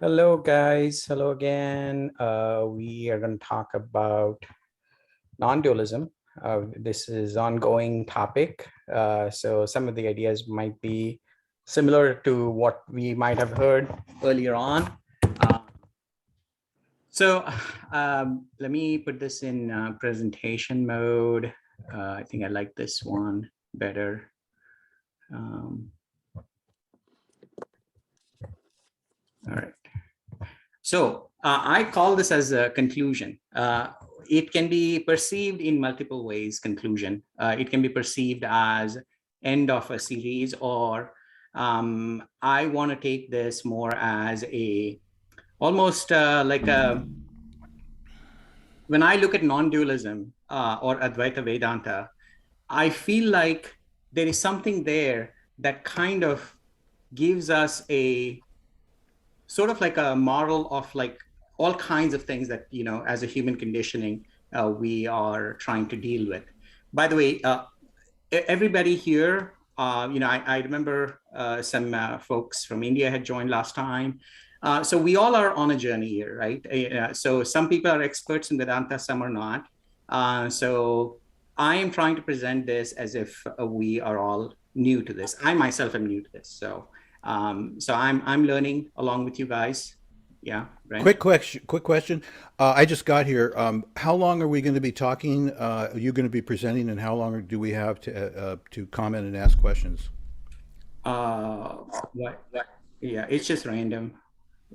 Hello, guys. Hello again. We are going to talk about non-dualism. This is ongoing topic. So some of the ideas might be similar to what we might have heard earlier on. So let me put this in presentation mode. I think I like this one better. All right. So I call this as a conclusion. It can be perceived in multiple ways, conclusion. It can be perceived as end of a series, or I want to take this more as a, almost like a, when I look at non-dualism or Advaita Vedanta, I feel like there is something there that kind of gives us a sort of like a model of like all kinds of things that, you know, as a human conditioning, we are trying to deal with. By the way, everybody here, you know, I remember some folks from India had joined last time. So we all are on a journey here, right? So some people are experts in Vedanta, some are not. So I am trying to present this as if we are all new to this. I myself am new to this. So I'm learning along with you guys. Yeah. Right. Quick question. I just got here. How long are we going to be talking? Are you going to be presenting, and how long do we have to comment and ask questions? What? Yeah, it's just random.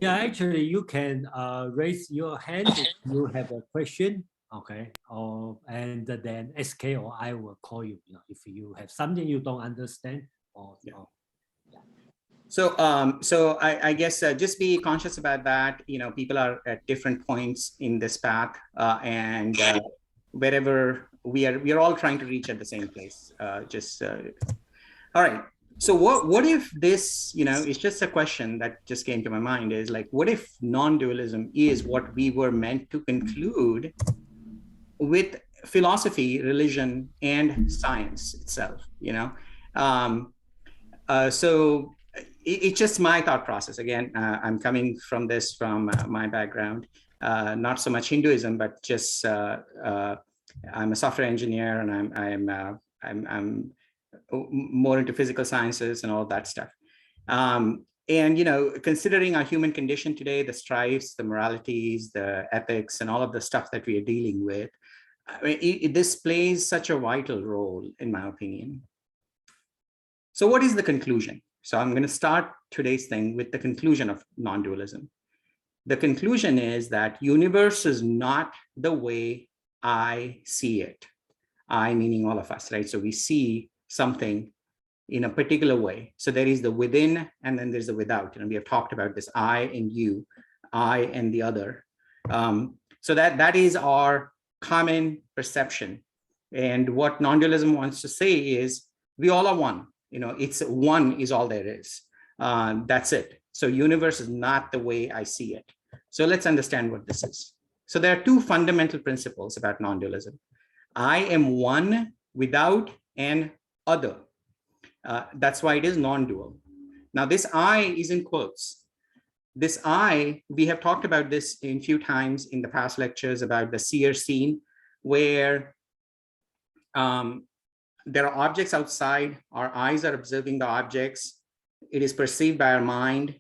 Yeah, actually, you can raise your hand if you have a question. Okay, and then SK or I will call you. You know, if you have something you don't understand, or yeah. So, I guess just be conscious about that. You know, people are at different points in this path, and wherever we are all trying to reach at the same place. All right. So, what if this? You know, it's just a question that just came to my mind. Is like, what if non-dualism is what we were meant to conclude with philosophy, religion, and science itself? You know, so. It's just my thought process. Again, I'm coming from this from my background, not so much Hinduism, but just I'm a software engineer, and I'm more into physical sciences and all that stuff. And you know, considering our human condition today, the strifes, the moralities, the ethics, and all of the stuff that we are dealing with, I mean, this plays such a vital role, in my opinion. So, what is the conclusion? So I'm going to start today's thing with the conclusion of non-dualism. The conclusion is that universe is not the way I see it. I meaning all of us, right? So we see something in a particular way. So there is the within, and then there's the without. And we have talked about this I and you, I and the other. So that is our common perception. And what non-dualism wants to say is we all are one. You know, it's one is all there is. That's it. So universe is not the way I see it. So let's understand what this is. So there are two fundamental principles about non-dualism. I am one without an other. That's why it is non-dual. Now this I is in quotes. This I, we have talked about this in few times in the past lectures about the Seer Seen, where there are objects outside, our eyes are observing the objects, it is perceived by our mind,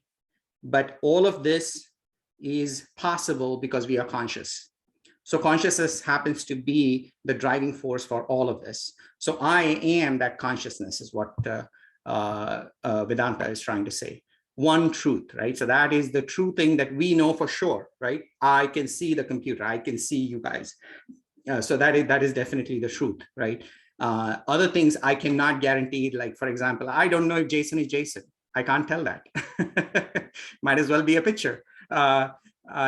but all of this is possible because we are conscious. So consciousness happens to be the driving force for all of this. So I am that consciousness is what Vedanta is trying to say. One truth, right? So that is the true thing that we know for sure, right? I can see the computer, I can see you guys. So that is definitely the truth, right? Other things I cannot guarantee, like, for example, I don't know if Jason is Jason. I can't tell that. Might as well be a picture.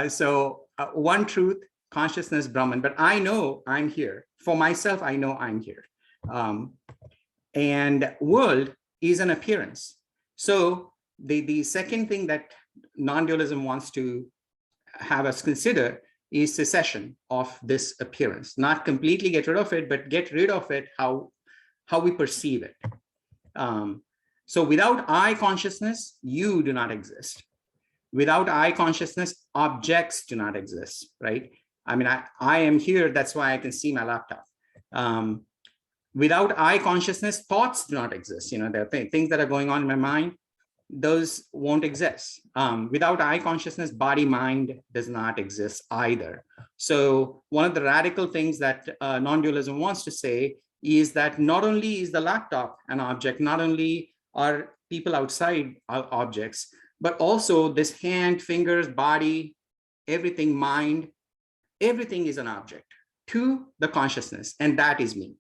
So one truth, consciousness, Brahman, but I know I'm here. For myself, I know I'm here. And world is an appearance. So the second thing that non-dualism wants to have us consider is cessation of this appearance, not completely get rid of it, but get rid of it how we perceive it. So without I consciousness, you do not exist. Without I consciousness, objects do not exist, right? I mean, I am here, that's why I can see my laptop. Without I consciousness, thoughts do not exist. There are things that are going on in my mind, those won't exist. Without I consciousness, body mind does not exist either. So one of the radical things that non-dualism wants to say is that not only is the laptop an object, not only are people outside objects, but also this hand, fingers, body, everything, mind, everything is an object to the consciousness, and that is me.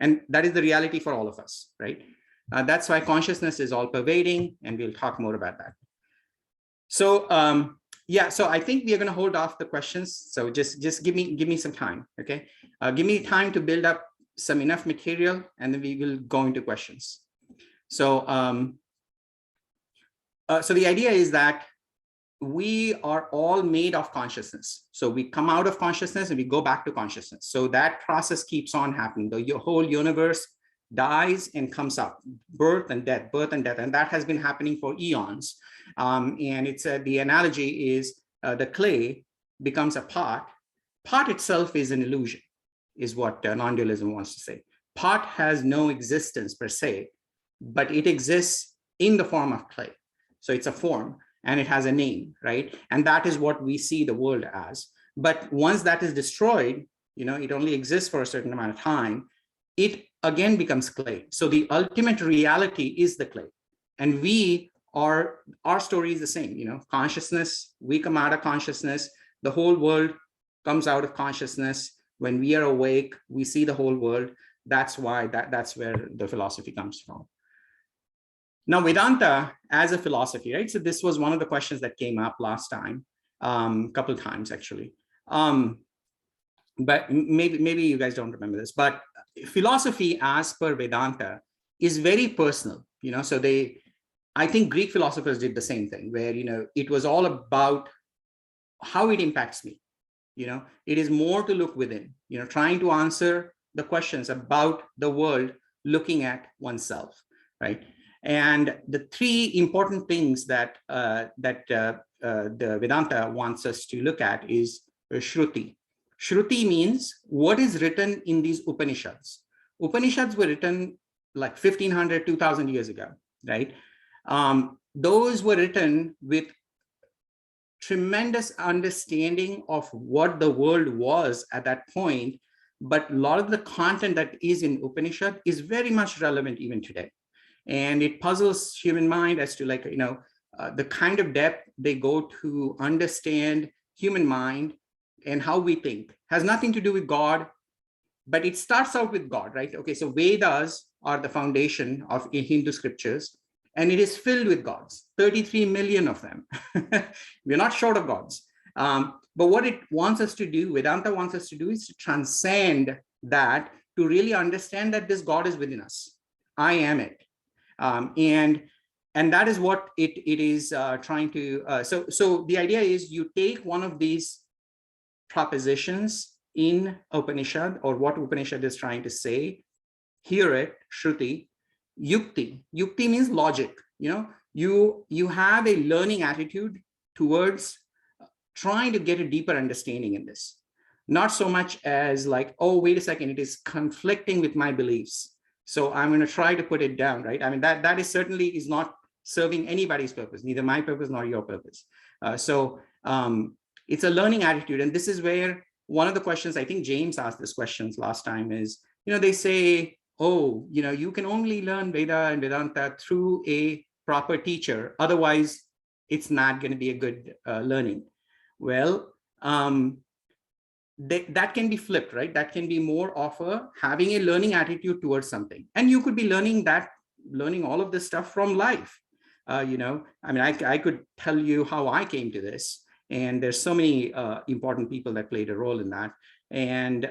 And that is the reality for all of us, right? That's why consciousness is all pervading, and we'll talk more about that. So yeah, so I think we are going to hold off the questions. So just give me some time, okay? Give me time to build up some enough material, and then we will go into questions. So so the idea is that we are all made of consciousness. So we come out of consciousness and we go back to consciousness. So that process keeps on happening. The whole universe dies and comes up, birth and death, and that has been happening for eons. And it's the analogy is the clay becomes a pot. Pot itself is an illusion, is what non-dualism wants to say. Pot has no existence per se, but it exists in the form of clay. So it's a form, and it has a name, right? And that is what we see the world as. But once that is destroyed, it only exists for a certain amount of time, it again becomes clay. So the ultimate reality is the clay. And our story is the same, consciousness, we come out of consciousness, the whole world comes out of consciousness. When we are awake, we see the whole world. That's why that's where the philosophy comes from. Now, Vedanta as a philosophy, right? So this was one of the questions that came up last time, a couple of times actually. But maybe you guys don't remember this, but philosophy as per Vedanta is very personal, so I think Greek philosophers did the same thing, where, it was all about how it impacts me. It is more to look within, trying to answer the questions about the world, looking at oneself, right? And the three important things that the Vedanta wants us to look at is Shruti. Shruti means what is written in these Upanishads. Upanishads were written like 1500, 2000 years ago, right? Those were written with tremendous understanding of what the world was at that point, but a lot of the content that is in Upanishad is very much relevant even today. And it puzzles human mind as to the kind of depth they go to understand human mind and how we think. Has nothing to do with God, but it starts out with God, right? Okay, so Vedas are the foundation of Hindu scriptures, and it is filled with gods, 33 million of them. We're not short of gods. But what it wants us to do, Vedanta wants us to do, is to transcend that, to really understand that this God is within us. I am it. And that is what it is trying to, so the idea is you take one of these propositions in Upanishad, or what Upanishad is trying to say, hear it, Shruti, Yukti. Yukti means logic. You have a learning attitude towards trying to get a deeper understanding in this. Not so much as like, oh, wait a second, it is conflicting with my beliefs, so I'm going to try to put it down, right? I mean, that is certainly is not serving anybody's purpose, neither my purpose nor your purpose. So it's a learning attitude. And this is where one of the questions, I think James asked this questions last time, is, they say, oh, you can only learn Veda and Vedanta through a proper teacher. Otherwise, it's not going to be a good learning. Well, that can be flipped, right? That can be more of having a learning attitude towards something. And you could be learning all of this stuff from life. I mean, I could tell you how I came to this, and there's so many important people that played a role in that. And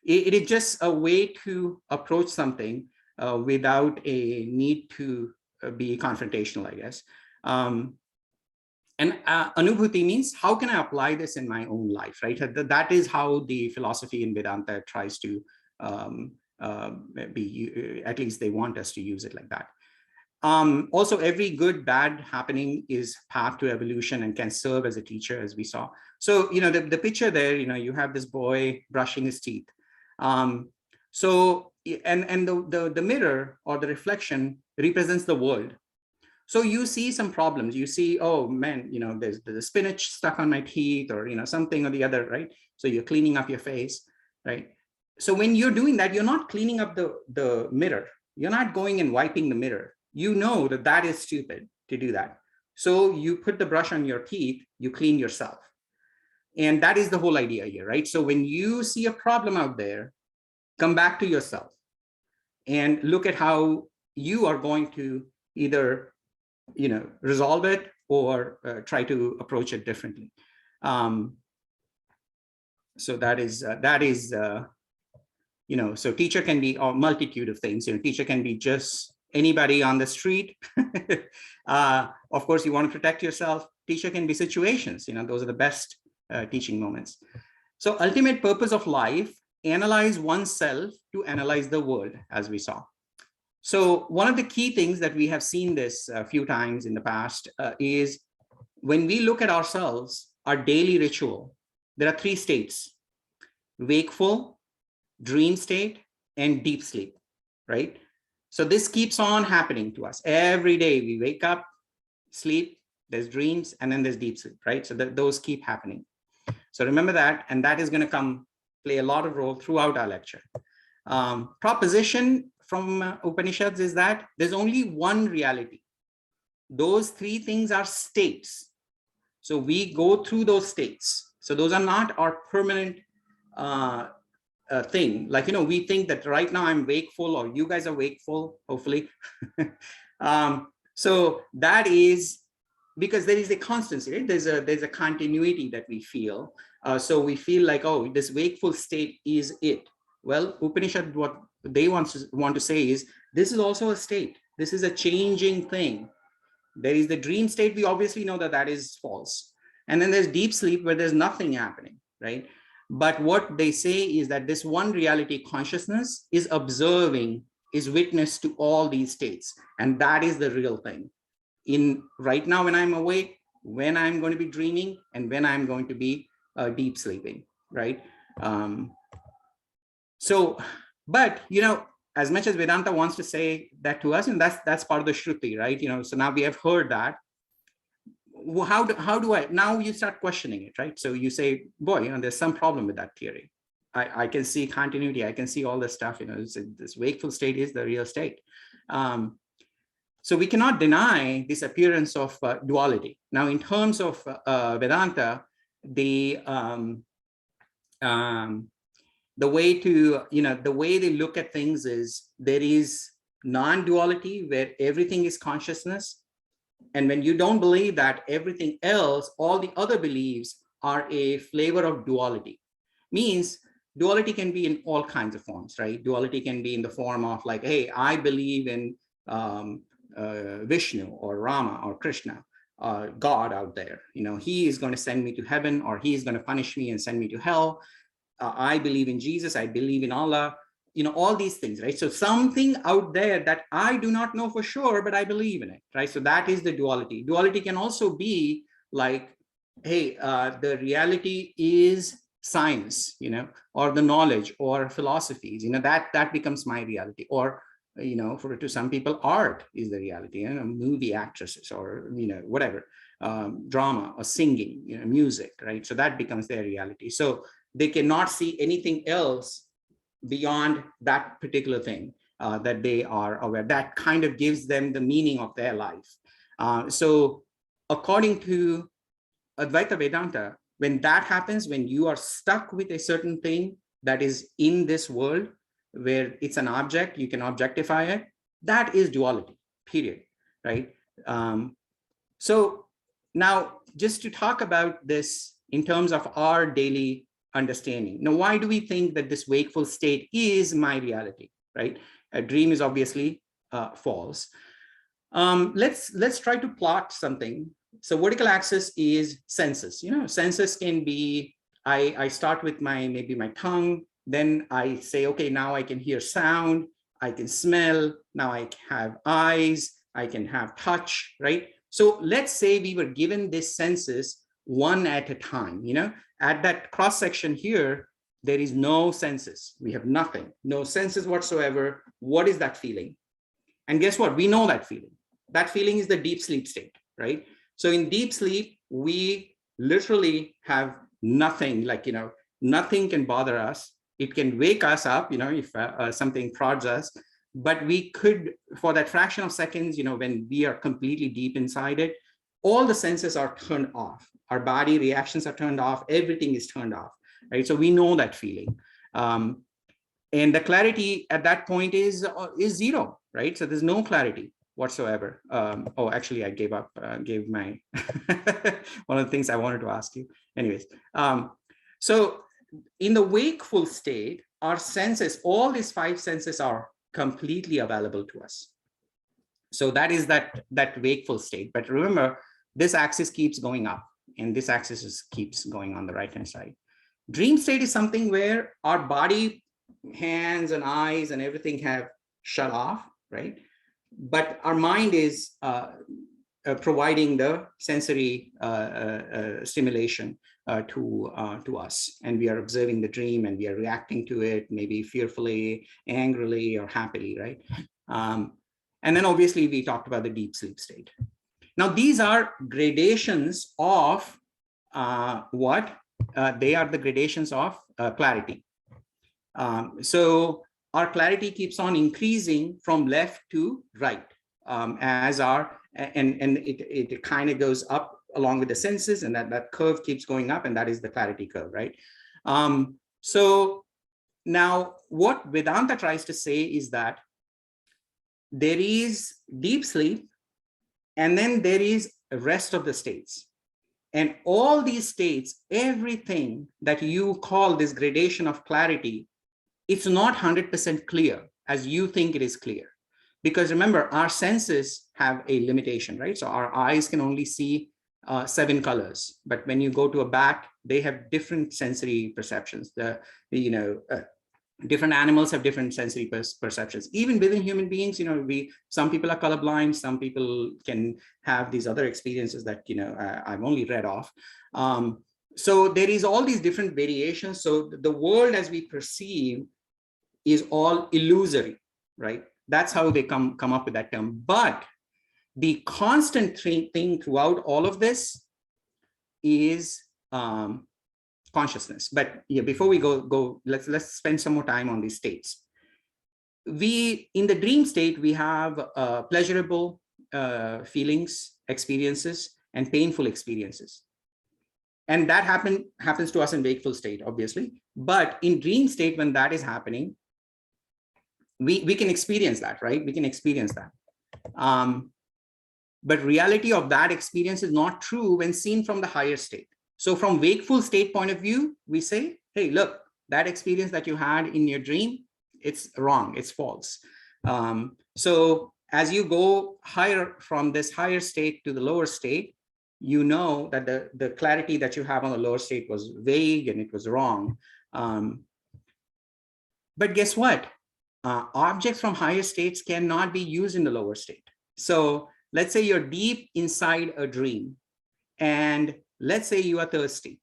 it is just a way to approach something without a need to be confrontational, I guess. And anubhuti means, how can I apply this in my own life, right? That is how the philosophy in Vedanta tries to be, at least they want us to use it like that. Also, every good, bad happening is path to evolution and can serve as a teacher, as we saw. So, the picture there, you have this boy brushing his teeth. So, and the mirror or the reflection represents the world. So you see some problems. You see, oh man, there's spinach stuck on my teeth, or something or the other, right? So you're cleaning up your face, right? So when you're doing that, you're not cleaning up the mirror. You're not going and wiping the mirror. You know that is stupid to do that. So you put the brush on your teeth, you clean yourself. And that is the whole idea here, right? So when you see a problem out there, come back to yourself and look at how you are going to either resolve it or try to approach it differently. So that is so teacher can be a multitude of things. Teacher can be just anybody on the street. Of course, you want to protect yourself. Teacher can be situations. Those are the best teaching moments. So ultimate purpose of life, analyze oneself to analyze the world, as we saw. So one of the key things that we have seen this a few times in the past is when we look at ourselves, our daily ritual, there are 3 states: wakeful, dream state, and deep sleep, right? So this keeps on happening to us. Every day we wake up, sleep, there's dreams, and then there's deep sleep, right? So those keep happening. So remember that, and that is going to play a lot of role throughout our lecture. Proposition from Upanishads is that there's only one reality. Those 3 things are states. So we go through those states. So those are not our permanent thing. Like, we think that right now I'm wakeful, or you guys are wakeful, hopefully. So that is because there is a constancy, right? There's a continuity that we feel. So we feel like, oh, this wakeful state is it. Well, Upanishad, what they want to say is, this is also a state. This is a changing thing. There is the dream state. We obviously know that is false. And then there's deep sleep where there's nothing happening, right? But what they say is that this one reality consciousness is observing, is witness to all these states. And that is the real thing. In right now, when I'm awake, when I'm going to be dreaming, and when I'm going to be deep sleeping, right? But as much as Vedanta wants to say that to us, and that's part of the Shruti, right? So now we have heard that. How do I, now you start questioning it, right? So you say, boy, there's some problem with that theory. I can see continuity. I can see all this stuff, this wakeful state is the real state. So we cannot deny this appearance of duality. Now, in terms of Vedanta, the way they look at things is there is non-duality where everything is consciousness. And when you don't believe that, everything else, all the other beliefs are a flavor of duality. Means duality can be in all kinds of forms, right? Duality can be in the form of like, hey, I believe in Vishnu or Rama or Krishna, God out there. He is going to send me to heaven, or he is going to punish me and send me to hell. I believe in Jesus. I believe in Allah. All these things, right? So something out there that I do not know for sure, but I believe in it, right? So that is the duality. Duality can also be like, hey, the reality is science, or the knowledge, or philosophies, that becomes my reality. Or, to some people, art is the reality, movie actresses, or, whatever, drama or singing, music, right? So that becomes their reality. So they cannot see anything else beyond that particular thing that they are aware. That kind of gives them the meaning of their life. So according to Advaita Vedanta, when that happens, when you are stuck with a certain thing that is in this world, where it's an object, you can objectify it, that is duality, period, right? So now, just to talk about this in terms of our daily understanding. Now, why do we think that this wakeful state is my reality, right? A dream is obviously false. Let's try to plot something. So vertical axis is senses. Senses can be, I start with maybe my tongue, then I say, okay, now I can hear sound, I can smell, now I have eyes, I can have touch, right? So let's say we were given these senses one at a time, at that cross section here, there is no senses. We have nothing, no senses whatsoever. What is that feeling? And guess what? We know that feeling. That feeling is the deep sleep state, right? So in deep sleep, we literally have nothing, like, nothing can bother us. It can wake us up, if something prods us, but we could, for that fraction of seconds, when we are completely deep inside it, all the senses are turned off. Our body reactions are turned off. Everything is turned off, right? So we know that feeling. And the clarity at that point is zero, right? So there's no clarity whatsoever. Oh, actually, I gave my one of the things I wanted to ask you. Anyways, so in the wakeful state, our senses, all these 5 senses are completely available to us. So that is that wakeful state. But remember, this axis keeps going up, and this axis keeps going on the right-hand side. Dream state is something where our body, hands and eyes and everything have shut off, right? But our mind is providing the sensory stimulation to us, and we are observing the dream and we are reacting to it, maybe fearfully, angrily, or happily, right? And then obviously we talked about the deep sleep state. Now these are gradations of what? They are the gradations of clarity. So our clarity keeps on increasing from left to right as our, and it kind of goes up along with the senses, and that curve keeps going up, and that is the clarity curve, right? So now what Vedanta tries to say is that there is deep sleep, and then there is the rest of the states. And all these states, everything that you call this gradation of clarity, it's not 100% clear as you think it is clear. Because remember, our senses have a limitation, right? So our eyes can only see 7 colors, but when you go to a bat, they have different sensory perceptions. Different animals have different sensory perceptions. Even within human beings, some people are colorblind, some people can have these other experiences that, I've only read off. So there is all these different variations. So the world as we perceive is all illusory, right? That's how they come up with that term. But the constant thing throughout all of this is consciousness. But yeah, before we go, let's spend some more time on these states. In the dream state, we have pleasurable feelings, experiences, and painful experiences. And that happens to us in wakeful state, obviously. But in dream state, when that is happening, we can experience that, right? We can experience that. But reality of that experience is not true when seen from the higher state. So from wakeful state point of view, we say, hey, look, that experience that you had in your dream, it's wrong, it's false. So as you go higher from this higher state to the lower state, you know that the clarity that you have on the lower state was vague and it was wrong. But guess what? Objects from higher states cannot be used in the lower state. So let's say you're deep inside a dream, and let's say you are thirsty.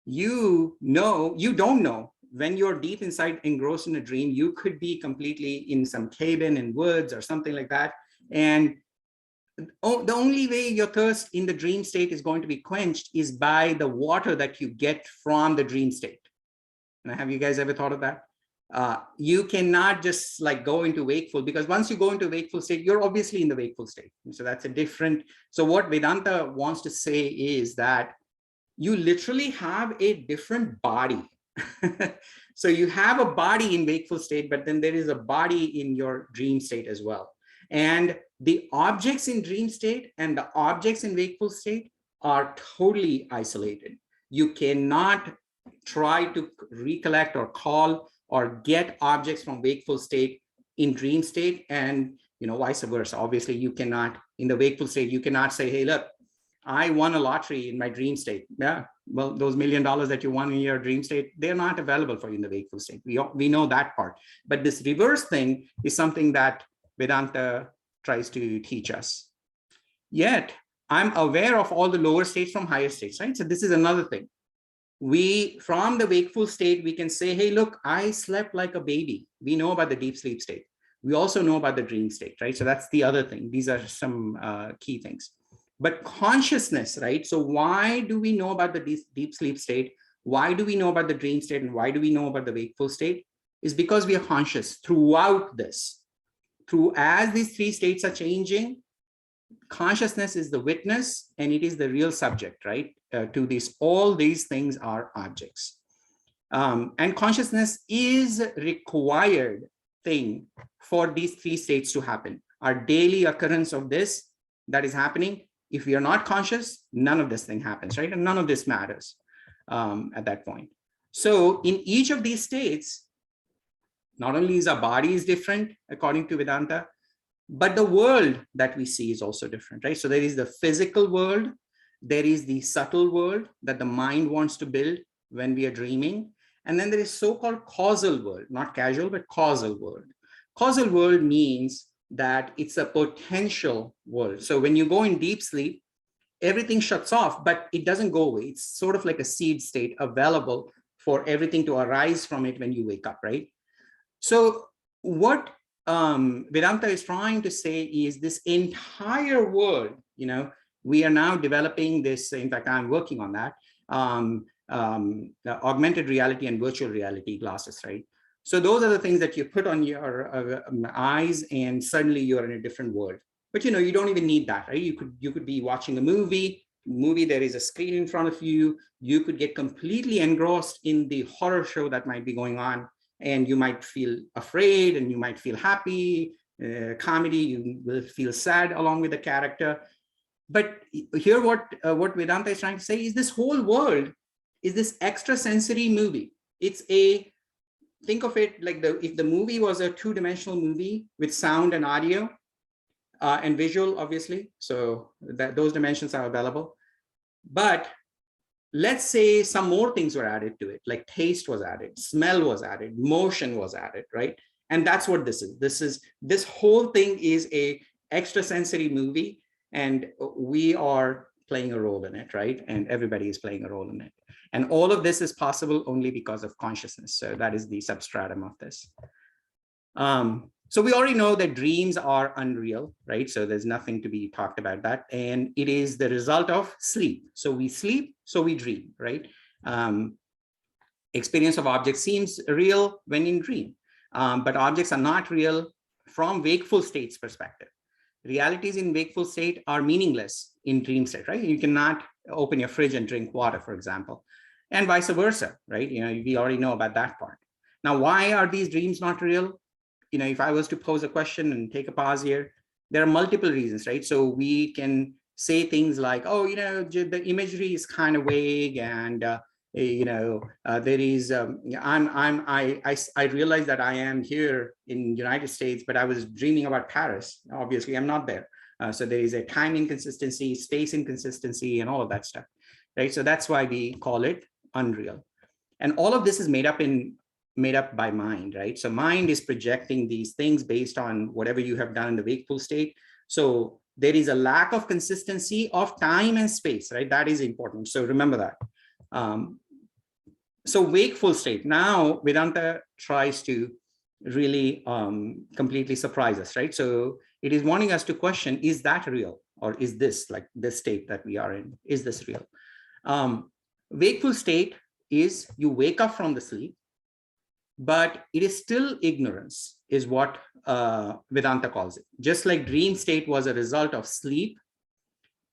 You don't know when you're deep inside, engrossed in a dream, you could be completely in some cabin in woods or something like that. And the only way your thirst in the dream state is going to be quenched is by the water that you get from the dream state. And have you guys ever thought of that? You cannot just like go into wakeful, because once you go into wakeful state, you're obviously in the wakeful state. So that's a different. So what Vedanta wants to say is that you literally have a different body. So you have a body in wakeful state, but then there is a body in your dream state as well. And the objects in dream state and the objects in wakeful state are totally isolated. You cannot try to recollect or call or get objects from wakeful state in dream state, and vice versa. Obviously, you cannot, in the wakeful state, you cannot say, hey, look, I won a lottery in my dream state. Yeah, well, those $1 million that you won in your dream state, they're not available for you in the wakeful state. We know that part. But this reverse thing is something that Vedanta tries to teach us. Yet, I'm aware of all the lower states from higher states, right? So this is another thing. From the wakeful state, we can say, hey, look, I slept like a baby. We know about the deep sleep state. We also know about the dream state, right? So that's the other thing. These are some key things. But consciousness, right? So why do we know about the deep sleep state? Why do we know about the dream state? And why do we know about the wakeful state? Is because we are conscious throughout this. As these three states are changing, consciousness is the witness and it is the real subject, right? To this, all these things are objects. And consciousness is required thing for these three states to happen. Our daily occurrence of this that is happening, if we are not conscious, none of this thing happens, right? And none of this matters at that point. So in each of these states, not only is our body is different according to Vedanta, but the world that we see is also different, right? So there is the physical world, there is the subtle world that the mind wants to build when we are dreaming. And then there is so-called causal world, not casual, but causal world. Causal world means that it's a potential world. So when you go in deep sleep, everything shuts off, but it doesn't go away. It's sort of like a seed state available for everything to arise from it when you wake up, right? So what Vedanta is trying to say is this entire world, we are now developing this. In fact, I'm working on that, augmented reality and virtual reality glasses, right? So those are the things that you put on your eyes and suddenly you're in a different world. But you don't even need that, right? You could be watching a movie, there is a screen in front of you. You could get completely engrossed in the horror show that might be going on. And you might feel afraid and you might feel happy. Comedy, you will feel sad along with the character. But here what Vedanta is trying to say is this whole world is this extrasensory movie. Think of it like if the movie was a two-dimensional movie with sound and audio and visual, obviously. So those dimensions are available. But let's say some more things were added to it, like taste was added, smell was added, motion was added, right? And that's what this is. This whole thing is a extrasensory movie, and we are playing a role in it, right? And everybody is playing a role in it. And all of this is possible only because of consciousness. So that is the substratum of this. So we already know that dreams are unreal, right? So there's nothing to be talked about that. And it is the result of sleep. So we sleep, so we dream, right? Experience of objects seems real when in dream, but objects are not real from wakeful state's perspective. Realities in wakeful state are meaningless in dream state, right? You cannot open your fridge and drink water, for example, and vice versa, right? We already know about that part. Now, why are these dreams not real? If I was to pose a question and take a pause here, there are multiple reasons, right? So we can say things like, oh, the imagery is kind of vague, and there is I realize that I am here in United States, but I was dreaming about Paris. Obviously, I'm not there. So there is a time inconsistency, space inconsistency, and all of that stuff, right? So that's why we call it unreal. And all of this is made up by mind, right? So mind is projecting these things based on whatever you have done in the wakeful state. So there is a lack of consistency of time and space, right? That is important. So remember that. So wakeful state. Now Vedanta tries to really completely surprise us, right? So it is wanting us to question, is that real? Or is this, like this state that we are in, is this real? Wakeful state is you wake up from the sleep, but it is still ignorance, is what Vedanta calls it. Just like dream state was a result of sleep,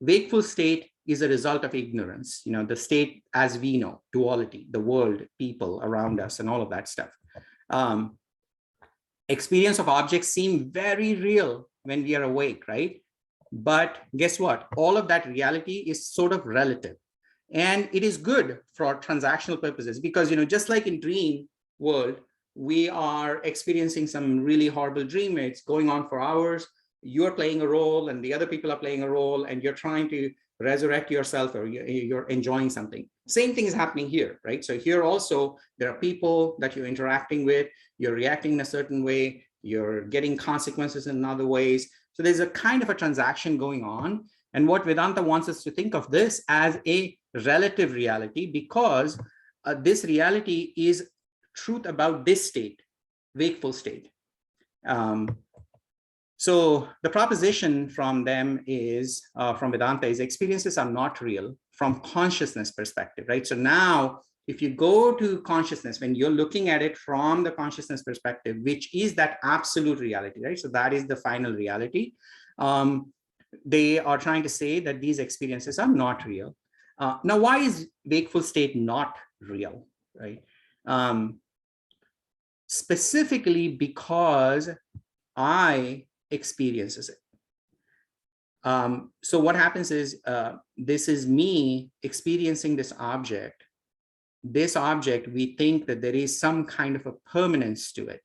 wakeful state is a result of ignorance, the state as we know, duality, the world, people around us, and all of that stuff. Experience of objects seem very real when we are awake, right? But guess what? All of that reality is sort of relative. And it is good for transactional purposes because, just like in dream world, we are experiencing some really horrible dream. It's going on for hours. You're playing a role and the other people are playing a role, and you're trying to resurrect yourself, or you're enjoying something. Same thing is happening here, right? So here also, there are people that you're interacting with, you're reacting in a certain way, you're getting consequences in other ways. So there's a kind of a transaction going on. And what Vedanta wants us to think of this as a relative reality, because this reality is truth about this state, wakeful state. So the proposition from them is, from Vedanta, is experiences are not real from consciousness perspective, right? So now, if you go to consciousness, when you're looking at it from the consciousness perspective, which is that absolute reality, right? So that is the final reality. They are trying to say that these experiences are not real. Now, why is wakeful state not real, right? Specifically because I experiences it. So what happens is, this is me experiencing this object. This object, we think that there is some kind of a permanence to it.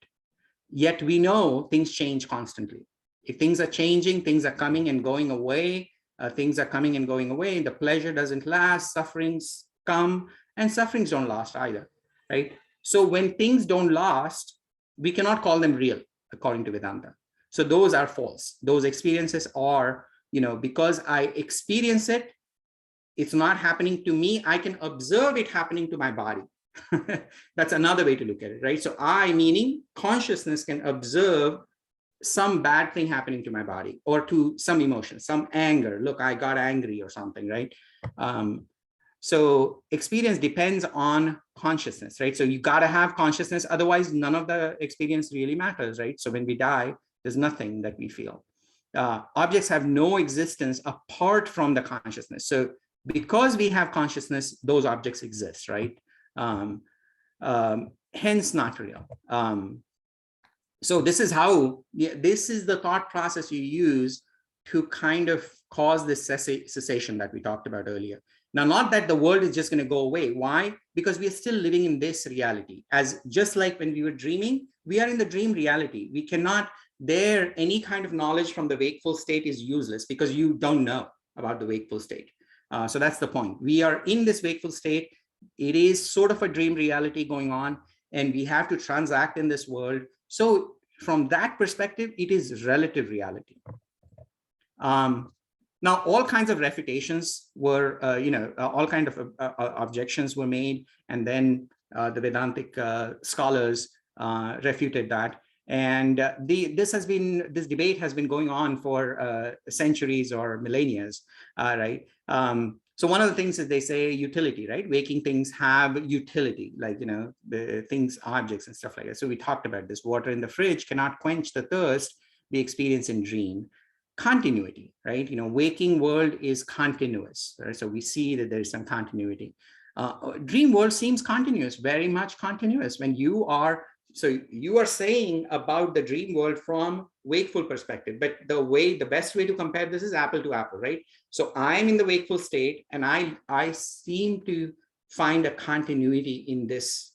Yet we know things change constantly. If things are changing, things are coming and going away, things are coming and going away, the pleasure doesn't last, sufferings come, and sufferings don't last either, right? So when things don't last, we cannot call them real, according to Vedanta. So those are false. Those experiences are, because I experience it, it's not happening to me. I can observe it happening to my body. That's another way to look at it, right? So I, meaning consciousness, can observe some bad thing happening to my body, or to some emotion, some anger. Look, I got angry or something, right? So experience depends on consciousness, right? So you got to have consciousness, otherwise none of the experience really matters, right? So when we die, there's nothing that we feel. Objects have no existence apart from the consciousness. So because we have consciousness, those objects exist, right? Hence not real. So this is how, this is the thought process you use to kind of cause this cessation that we talked about earlier. Now, not that the world is just going to go away. Why? Because we are still living in this reality. As just like when we were dreaming, we are in the dream reality. We cannot, any kind of knowledge from the wakeful state is useless, because you don't know about the wakeful state. So that's the point. We are in this wakeful state. It is sort of a dream reality going on, and we have to transact in this world. So from that perspective, it is relative reality. Now, all kinds of refutations were, all kinds of objections were made, and then the Vedantic scholars refuted that. And this debate has been going on for centuries or millennia, right? So one of the things is they say utility, right? Waking things have utility, like, the things, objects and stuff like that. So we talked about this. Water in the fridge cannot quench the thirst we experience in dream. Continuity, right? Waking world is continuous, right? So we see that there is some continuity. Dream world seems continuous, very much continuous. When you are saying about the dream world from wakeful perspective, but the best way to compare this is apple to apple, right? So I'm in the wakeful state, and I seem to find a continuity in this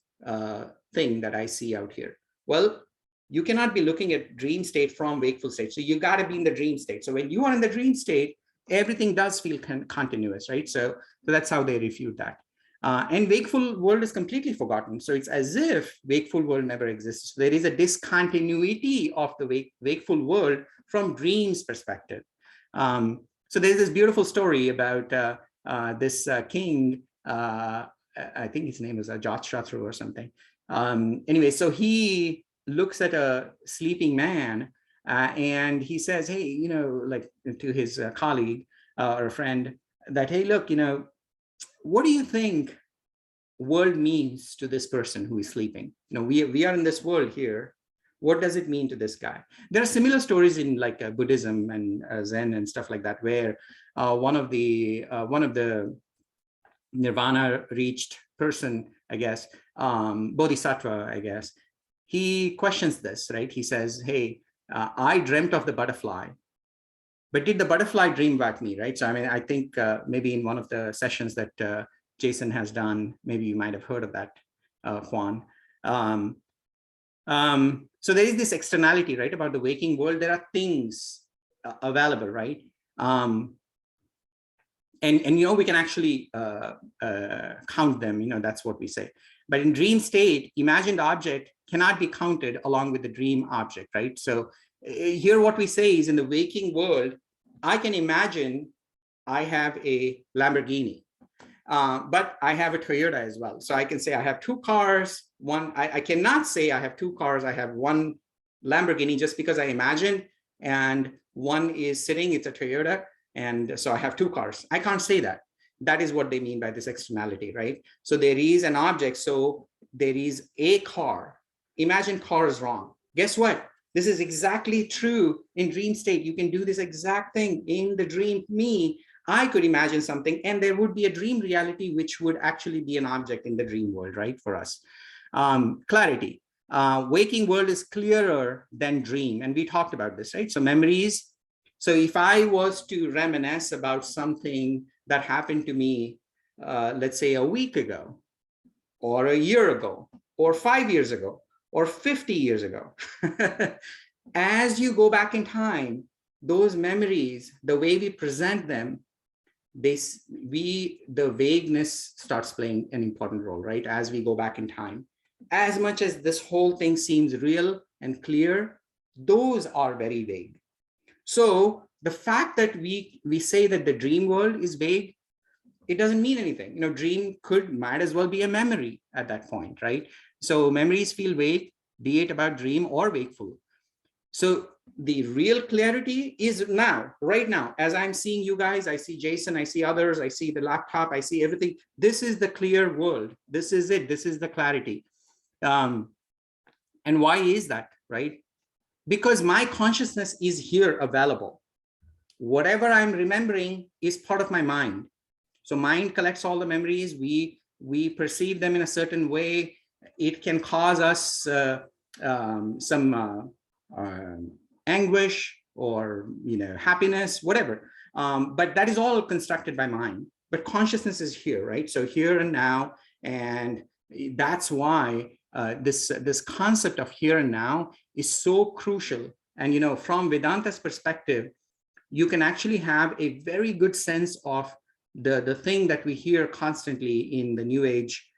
thing that I see out here. Well, you cannot be looking at dream state from wakeful state. So you got to be in the dream state. So when you are in the dream state, everything does feel continuous, right? So that's how they refute that. And wakeful world is completely forgotten. So it's as if wakeful world never exists. So there is a discontinuity of the wakeful world from dreams perspective. So there's this beautiful story about this king, I think his name is Ajatashatru or something. Anyway, so he looks at a sleeping man and he says, hey, like to his colleague or a friend, that, hey, look, what do you think world means to this person who is sleeping? We are in this world here. What does it mean to this guy? There are similar stories in like Buddhism and Zen and stuff like that, where one of the nirvana reached person, I guess, bodhisattva, I guess, he questions this, right? He says, hey, I dreamt of the butterfly, but did the butterfly dream about me, right? So, I think maybe in one of the sessions that Jason has done, maybe you might have heard of that, Juan. So there is this externality, right, about the waking world. There are things available, right? And we can actually count them, that's what we say. But in dream state, imagined object cannot be counted along with the dream object, right? So here what we say is in the waking world, I can imagine I have a Lamborghini, but I have a Toyota as well. So I can say I have two cars. I cannot say I have two cars. I have one Lamborghini just because I imagine, and one is sitting, it's a Toyota. And so I have two cars. I can't say that. That is what they mean by this externality, right? So there is an object. So there is a car. Imagine car is wrong. Guess what? This is exactly true in dream state. You can do this exact thing in the dream. I could imagine something, and there would be a dream reality, which would actually be an object in the dream world, right? For us. Clarity. Waking world is clearer than dream. And we talked about this, right? So memories. So if I was to reminisce about something that happened to me, let's say a week ago, or a year ago, or 5 years ago, or 50 years ago, as you go back in time, those memories, the way we present them, the vagueness starts playing an important role, right? As we go back in time, as much as this whole thing seems real and clear, those are very vague. So the fact that we say that the dream world is vague, it doesn't mean anything. Dream might as well be a memory at that point, right? So memories feel vague, be it about dream or wakeful. So the real clarity is now, right now, as I'm seeing you guys, I see Jason, I see others, I see the laptop, I see everything. This is the clear world. This is it. This is the clarity. And why is that, right? Because my consciousness is here available. Whatever I'm remembering is part of my mind. So mind collects all the memories. We perceive them in a certain way. It can cause us some anguish or happiness, whatever. But that is all constructed by mind. But consciousness is here, right? So here and now, and that's why this concept of here and now is so crucial. And from Vedanta's perspective, you can actually have a very good sense of the thing that we hear constantly in the New Age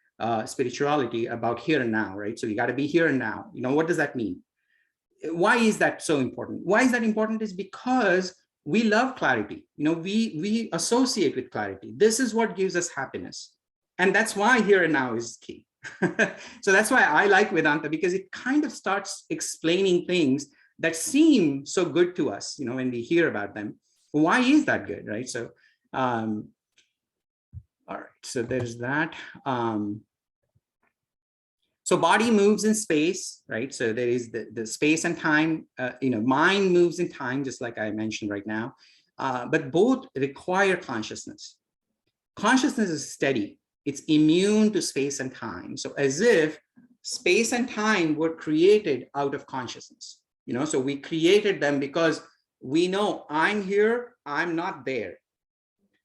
spirituality about here and now, right? So you got to be here and now. What does that mean? Why is that so important? Why is that important is because we love clarity. We associate with clarity. This is what gives us happiness. And that's why here and now is key. So that's why I like Vedanta, because it kind of starts explaining things that seem so good to us, when we hear about them. Why is that good, right? So, all right, so there's that. So body moves in space, right? So there is the space and time, mind moves in time, just like I mentioned right now, but both require consciousness. Consciousness is steady. It's immune to space and time. So as if space and time were created out of consciousness, so we created them because we know I'm here, I'm not there.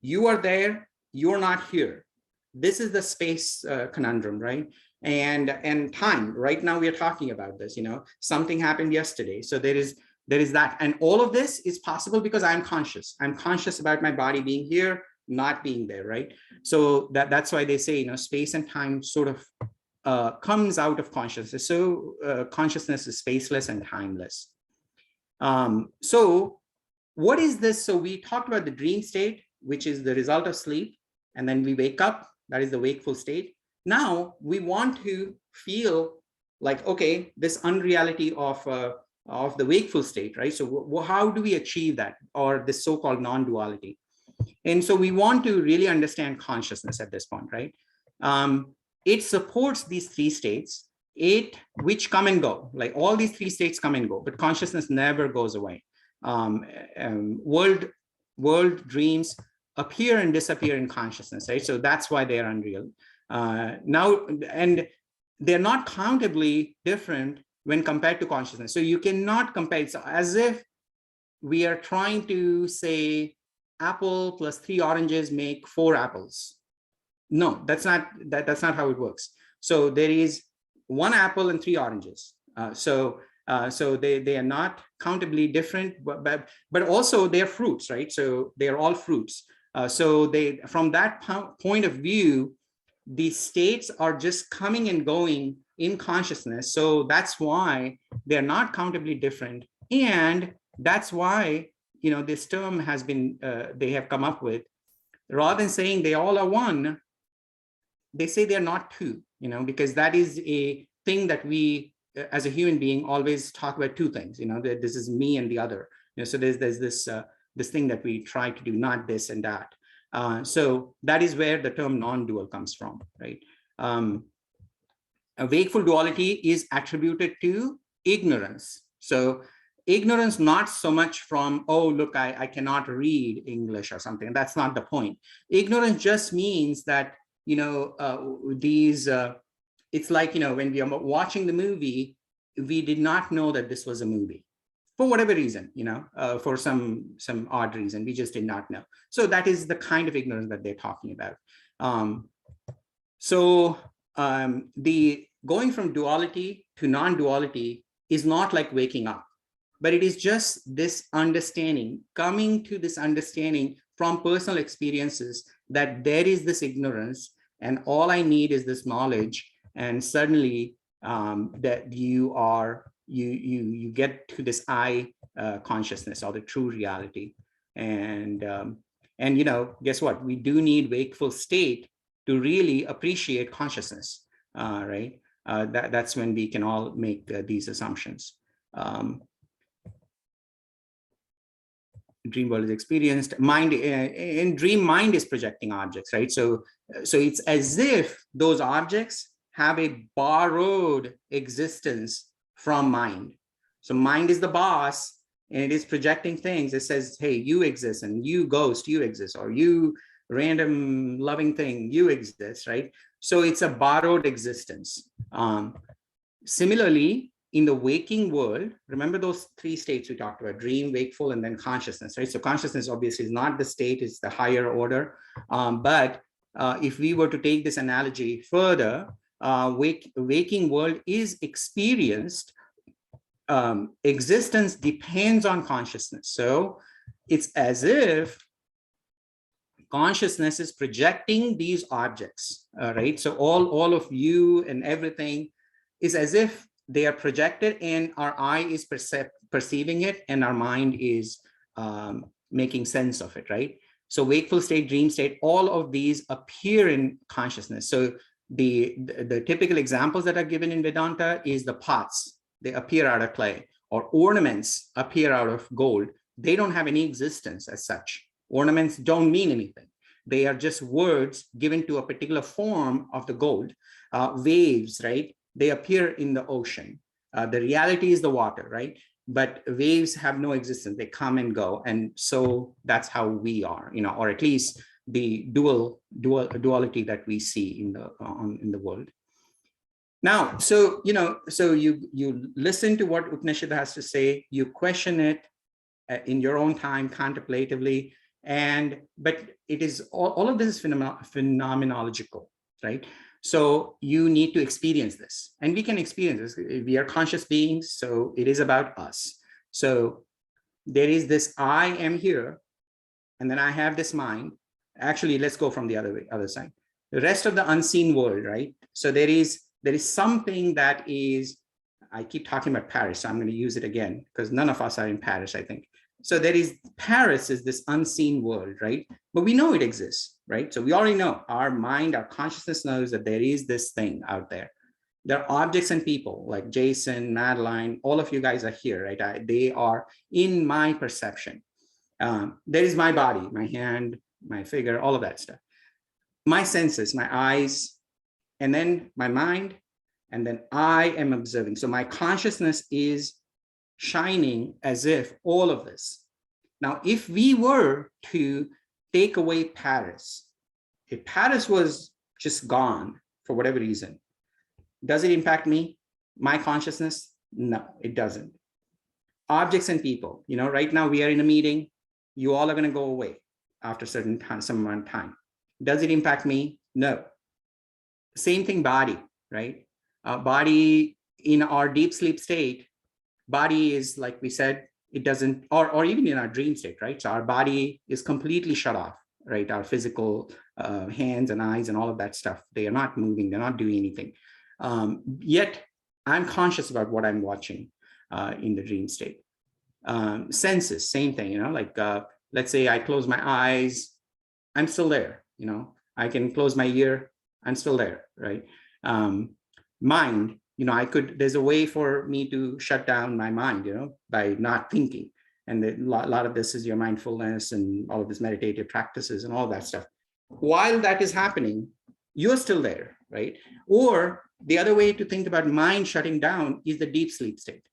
You are there, you're not here. This is the space conundrum, right? And time. Right now we are talking about this. Something happened yesterday. So there is that, and all of this is possible because I'm conscious. I'm conscious about my body being here, not being there, right? So that's why they say space and time sort of comes out of consciousness. So consciousness is spaceless and timeless. So what is this? So we talked about the dream state, which is the result of sleep, and then we wake up. That is the wakeful state. Now we want to feel like, okay, this unreality of the wakeful state, right? So how do we achieve that, or this so-called non-duality? And so we want to really understand consciousness at this point, right? It supports these three states, which come and go. Like all these three states come and go, but consciousness never goes away. World dreams appear and disappear in consciousness, right? So that's why they are unreal. Now, and they're not countably different when compared to consciousness. So you cannot compare. It's as if we are trying to say apple plus 3 oranges make 4 apples. No, that's not how it works. So there is 1 apple and 3 oranges. So they are not countably different, but also they're fruits, right? So they are all fruits. So from that point of view, the states are just coming and going in consciousness. So that's why they're not countably different And that's why, this term has been, they have come up with, rather than saying they all are one, they say they're not two, because that is a thing that we, as a human being, always talk about two things, that this is me and the other. So there's this thing that we try to do, not this and that. So that is where the term non-dual comes from, right? A wakeful duality is attributed to ignorance. So ignorance, not so much from, oh, look, I cannot read English or something. That's not the point. Ignorance just means that, it's like, when we are watching the movie, we did not know that this was a movie. For whatever reason, for some odd reason, we just did not know. So that is the kind of ignorance that they're talking about. The going from duality to non-duality is not like waking up, but it is just this understanding, coming to this understanding from personal experiences that there is this ignorance and all I need is this knowledge. And suddenly that you get to this I consciousness, or the true reality. And guess what? We do need wakeful state to really appreciate consciousness, right? That's when we can all make these assumptions. Dream world is experienced. Mind in dream, mind is projecting objects, right? So it's as if those objects have a borrowed existence from mind. So mind is the boss, and it is projecting things. It says, hey, you exist, and you ghost, you exist, or you random loving thing, you exist, right? So it's a borrowed existence. Similarly, in the waking world, remember those three states we talked about: dream, wakeful, and then consciousness, right? So consciousness obviously is not the state, it's the higher order. But if we were to take this analogy further, waking world is experienced. Existence depends on consciousness. So it's as if consciousness is projecting these objects, right? So all of you and everything is as if they are projected, and our eye is perceiving it, and our mind is making sense of it, right? So wakeful state, dream state, all of these appear in consciousness. So the typical examples that are given in Vedanta is the pots. They appear out of clay, or ornaments appear out of gold. They don't have any existence as such. Ornaments don't mean anything. They are just words given to a particular form of the gold. Waves, right? They appear in the ocean. The reality is the water, right? But waves have no existence. They come and go. And so that's how we are, or at least the duality that we see in the world. Now, so you listen to what Upanishad has to say, you question it in your own time, contemplatively, but it is all of this is phenomenological, right? So you need to experience this, and we can experience this. We are conscious beings, so it is about us. So there is this I am here, and then I have this mind. Actually, let's go from the other side. The rest of the unseen world, right? So there is something that is, I keep talking about Paris, so I'm going to use it again because none of us are in Paris, I think. So Paris is this unseen world, right? But we know it exists, right? So we already know, our mind, our consciousness knows that there is this thing out there. There are objects and people like Jason, Madeline, all of you guys are here, right? They are in my perception. There is my body, my hand, my figure, all of that stuff. My senses, my eyes, and then my mind, and then I am observing. So my consciousness is shining as if all of this. Now, if we were to take away Paris, if Paris was just gone for whatever reason, does it impact me, my consciousness? No, it doesn't. Objects and people, right now we are in a meeting, you all are going to go away after some amount of time. Does it impact me? No. Same thing, body, right? Body in our deep sleep state, body is, like we said, it doesn't, or even in our dream state, right? So our body is completely shut off, right? Our physical hands and eyes and all of that stuff, they are not moving, they're not doing anything. Yet I'm conscious about what I'm watching in the dream state. Senses, same thing, like let's say I close my eyes, I'm still there, I can close my ear, I'm still there, right? Mind, there's a way for me to shut down my mind, by not thinking. And a lot of this is your mindfulness and all of this meditative practices and all that stuff. While that is happening, you're still there, right? Or the other way to think about mind shutting down is the deep sleep state.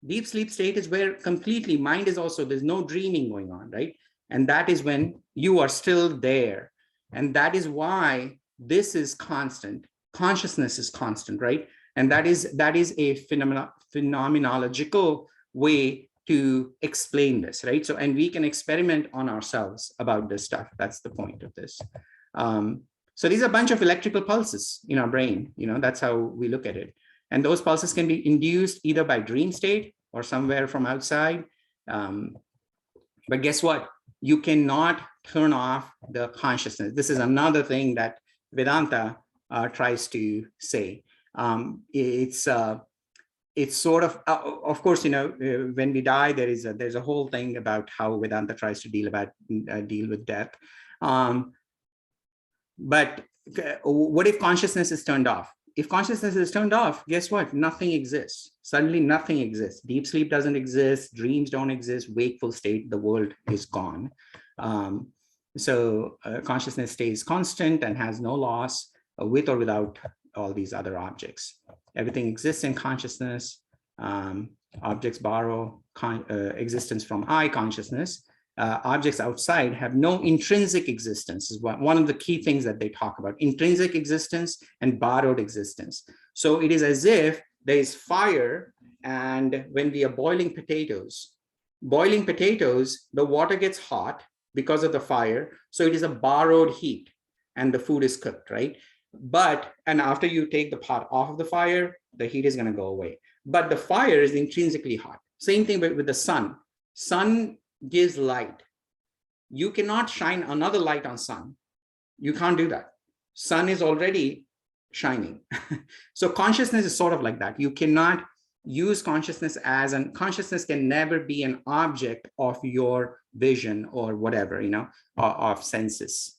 Deep sleep state is where completely mind is also, there's no dreaming going on, right? And that is when you are still there. And that is why this is constant. Consciousness is constant, right? And that is a phenomenological way to explain this, right? So, and we can experiment on ourselves about this stuff. That's the point of this. So these are a bunch of electrical pulses in our brain, that's how we look at it. And those pulses can be induced either by dream state or somewhere from outside. But guess what? You cannot turn off the consciousness. This is another thing that Vedanta tries to say. It's sort of course, when we die, there's a whole thing about how Vedanta tries to deal with death. But what if consciousness is turned off? If consciousness is turned off, guess what? Nothing exists. Suddenly nothing exists. Deep sleep doesn't exist. Dreams don't exist. Wakeful state, the world is gone. So consciousness stays constant and has no loss with or without all these other objects. Everything exists in consciousness. Objects borrow existence from I consciousness. Objects outside have no intrinsic existence, is one of the key things that they talk about, intrinsic existence and borrowed existence. So it is as if there is fire, and when we are boiling potatoes, the water gets hot because of the fire. So it is a borrowed heat and the food is cooked, right? And after you take the pot off of the fire, the heat is going to go away. But the fire is intrinsically hot. Same thing with the sun. Sun gives light. You cannot shine another light on sun. You can't do that. Sun is already shining. So consciousness is sort of like that. You cannot use consciousness consciousness can never be an object of your vision or whatever, of senses.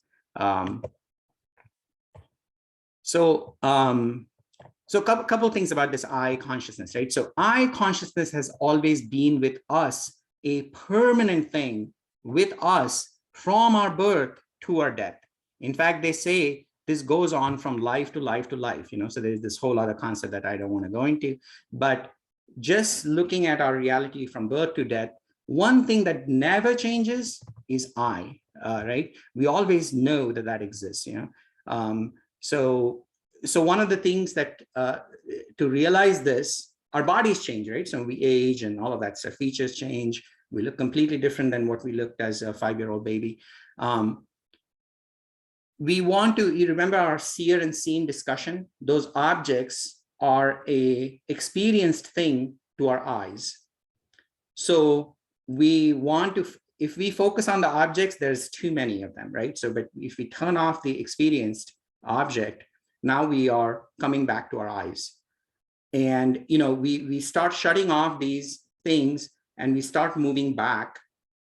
So couple things about this I consciousness, right? So I consciousness has always been with us, a permanent thing with us from our birth to our death. In fact, they say this goes on from life to life to life, so there's this whole other concept that I don't want to go into. But just looking at our reality from birth to death, one thing that never changes is I, right? We always know that exists, So one of the things that to realize this, our bodies change, right? So we age and all of that stuff, features change. We look completely different than what we looked as a 5-year-old baby. We want to, you remember our Seer and Seen discussion? Those objects are a experienced thing to our eyes. So we want to, if we focus on the objects, there's too many of them, right? So, but if we turn off the experienced object, now we are coming back to our eyes. And, we start shutting off these things and we start moving back.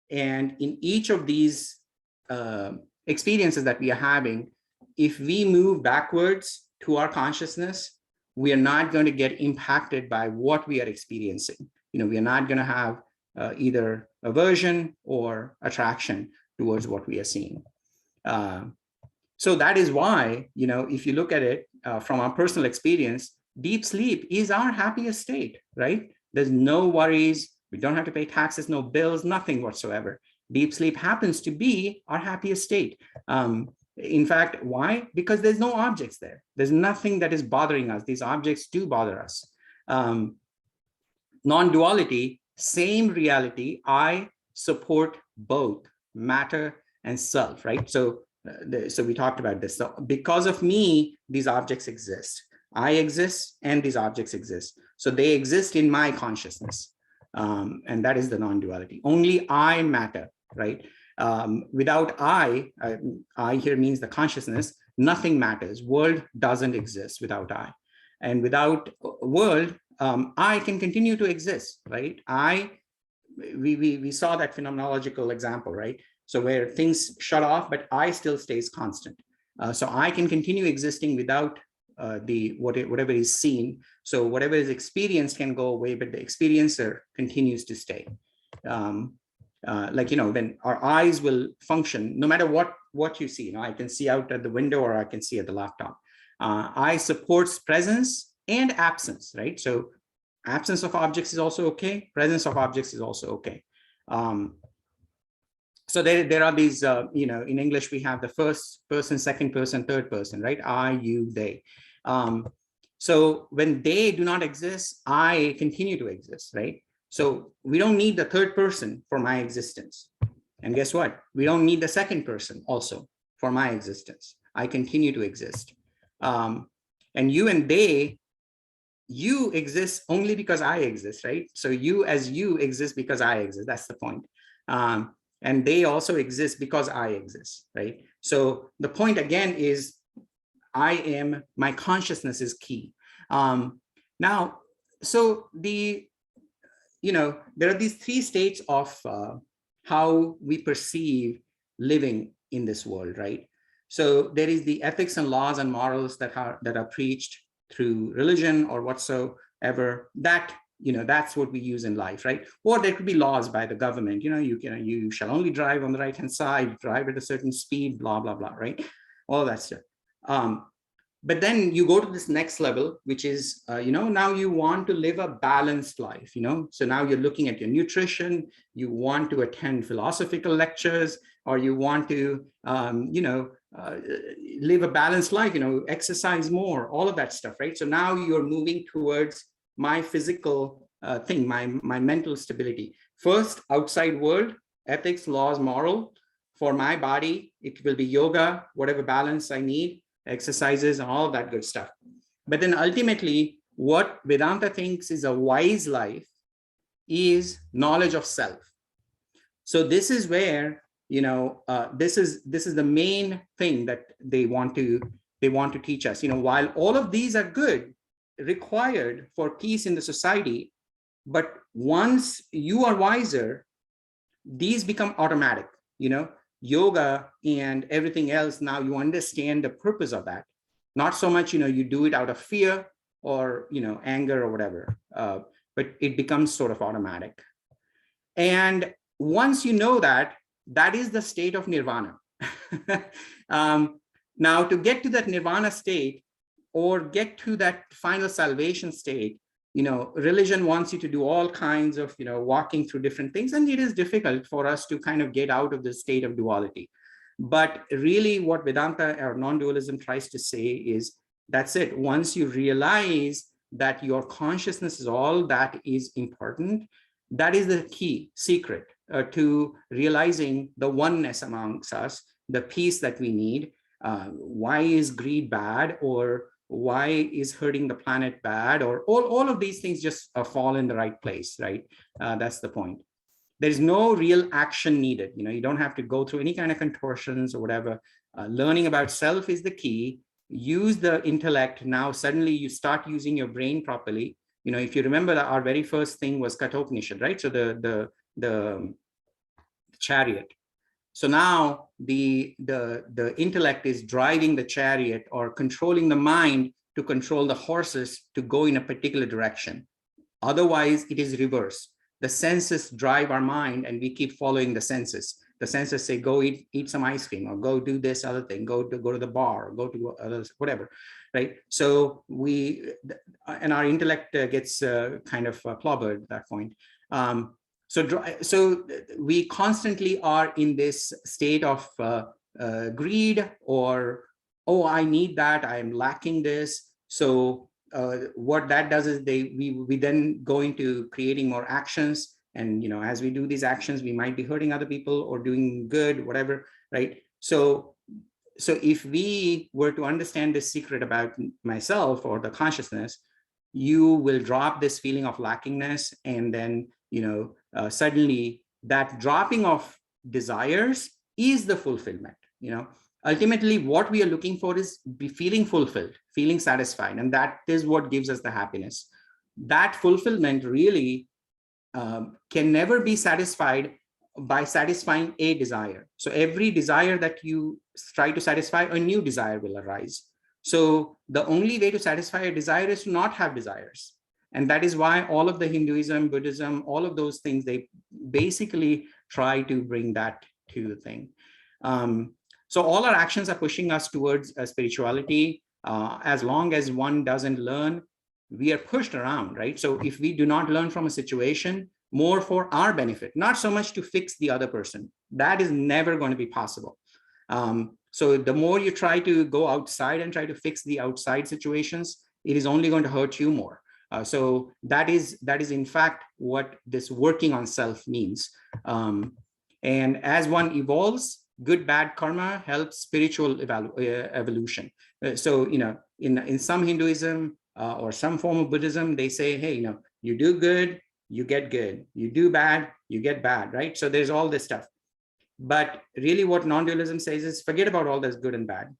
And in each of these experiences that we are having, if we move backwards to our consciousness, we are not going to get impacted by what we are experiencing. We are not going to have either aversion or attraction towards what we are seeing. So that is why, if you look at it from our personal experience, deep sleep is our happiest state, right? There's no worries. We don't have to pay taxes, no bills, nothing whatsoever. Deep sleep happens to be our happiest state. In fact, why? Because there's no objects there. There's nothing that is bothering us. These objects do bother us. Non-duality, same reality. I support both matter and self, right? So we talked about this. So because of me, these objects exist. I exist and these objects exist. So they exist in my consciousness. And that is the non-duality. Only I matter, right? Without I here means the consciousness, nothing matters. World doesn't exist without I. And without world, I can continue to exist, right? I we saw that phenomenological example, right? So where things shut off, but I still stays constant. So I can continue existing without whatever is seen. So whatever is experienced can go away, but the experiencer continues to stay. Like, when our eyes will function, no matter what you see, I can see out at the window or I can see at the laptop. Eye supports presence and absence, right? So absence of objects is also okay. Presence of objects is also okay. So there are these, in English, we have the first person, second person, third person, right? I, you, they. So when they do not exist, I continue to exist, right? So we don't need the third person for my existence. And guess what? We don't need the second person also for my existence. I continue to exist. And you and they, you exist only because I exist, right? So you as you exist because I exist. That's the point. And they also exist because I exist, right? So the point again is my consciousness is key. Now, so there are these three states of how we perceive living in this world, right? So there is the ethics and laws and morals that are preached through religion or whatsoever, that's what we use in life, right? Or there could be laws by the government, you shall only drive on the right-hand side, drive at a certain speed, blah, blah, blah, right? All that stuff. But then you go to this next level, which is, now you want to live a balanced life, so now you're looking at your nutrition, you want to attend philosophical lectures, or you want to, live a balanced life, exercise more, all of that stuff, right? So now you're moving towards my physical thing, my mental stability. First, outside world, ethics, laws, moral. For my body, it will be yoga, whatever balance I need, exercises and all that good stuff. But then ultimately, what Vedanta thinks is a wise life is knowledge of self. So this is where, this is the main thing that they want to teach us. While all of these are good, required for peace in the society, but once you are wiser, these become automatic. Yoga and everything else, now you understand the purpose of that. Not so much, you do it out of fear or, anger or whatever, but it becomes sort of automatic. And once you know that, that is the state of nirvana. Now, to get to that nirvana state or get to that final salvation state, religion wants you to do all kinds of, walking through different things. And it is difficult for us to kind of get out of the state of duality. But really what Vedanta or non-dualism tries to say is, that's it. Once you realize that your consciousness is all that is important, that is the key secret to realizing the oneness amongst us, the peace that we need. Why is greed bad, or why is hurting the planet bad, or all of these things just fall in the right place, right? That's the point. There's no real action needed. You don't have to go through any kind of contortions or whatever. Learning about self is the key. Use the intellect. Now suddenly you start using your brain properly. If you remember that our very first thing was Kathopanishad, right? So the chariot. So now the intellect is driving the chariot or controlling the mind to control the horses to go in a particular direction. Otherwise, it is reverse. The senses drive our mind and we keep following the senses. The senses say, go eat some ice cream, or go do this other thing, go to the bar, or go to others, whatever, right? So and our intellect gets kind of clobbered at that point. So we constantly are in this state of greed, or, oh, I need that, I am lacking this. So what that does is we then go into creating more actions. And as we do these actions, we might be hurting other people or doing good, whatever, right? So if we were to understand this secret about myself or the consciousness, you will drop this feeling of lackingness, and then suddenly that dropping of desires is the fulfillment. Ultimately what we are looking for is feeling fulfilled, feeling satisfied, and that is what gives us the happiness. That fulfillment really can never be satisfied by satisfying a desire. So every desire that you try to satisfy, a new desire will arise. So the only way to satisfy a desire is to not have desires. And that is why all of the Hinduism, Buddhism, all of those things, they basically try to bring that to the thing. So all our actions are pushing us towards spirituality. As long as one doesn't learn, we are pushed around, right? So if we do not learn from a situation, more for our benefit, not so much to fix the other person, that is never going to be possible. So the more you try to go outside and try to fix the outside situations, it is only going to hurt you more. So that is in fact what this working on self means. And as one evolves, good bad karma helps spiritual evolution. So in some Hinduism or some form of Buddhism, they say, hey, you do good, you get good, you do bad, you get bad, right? So there's all this stuff. But really what non-dualism says is forget about all this good and bad.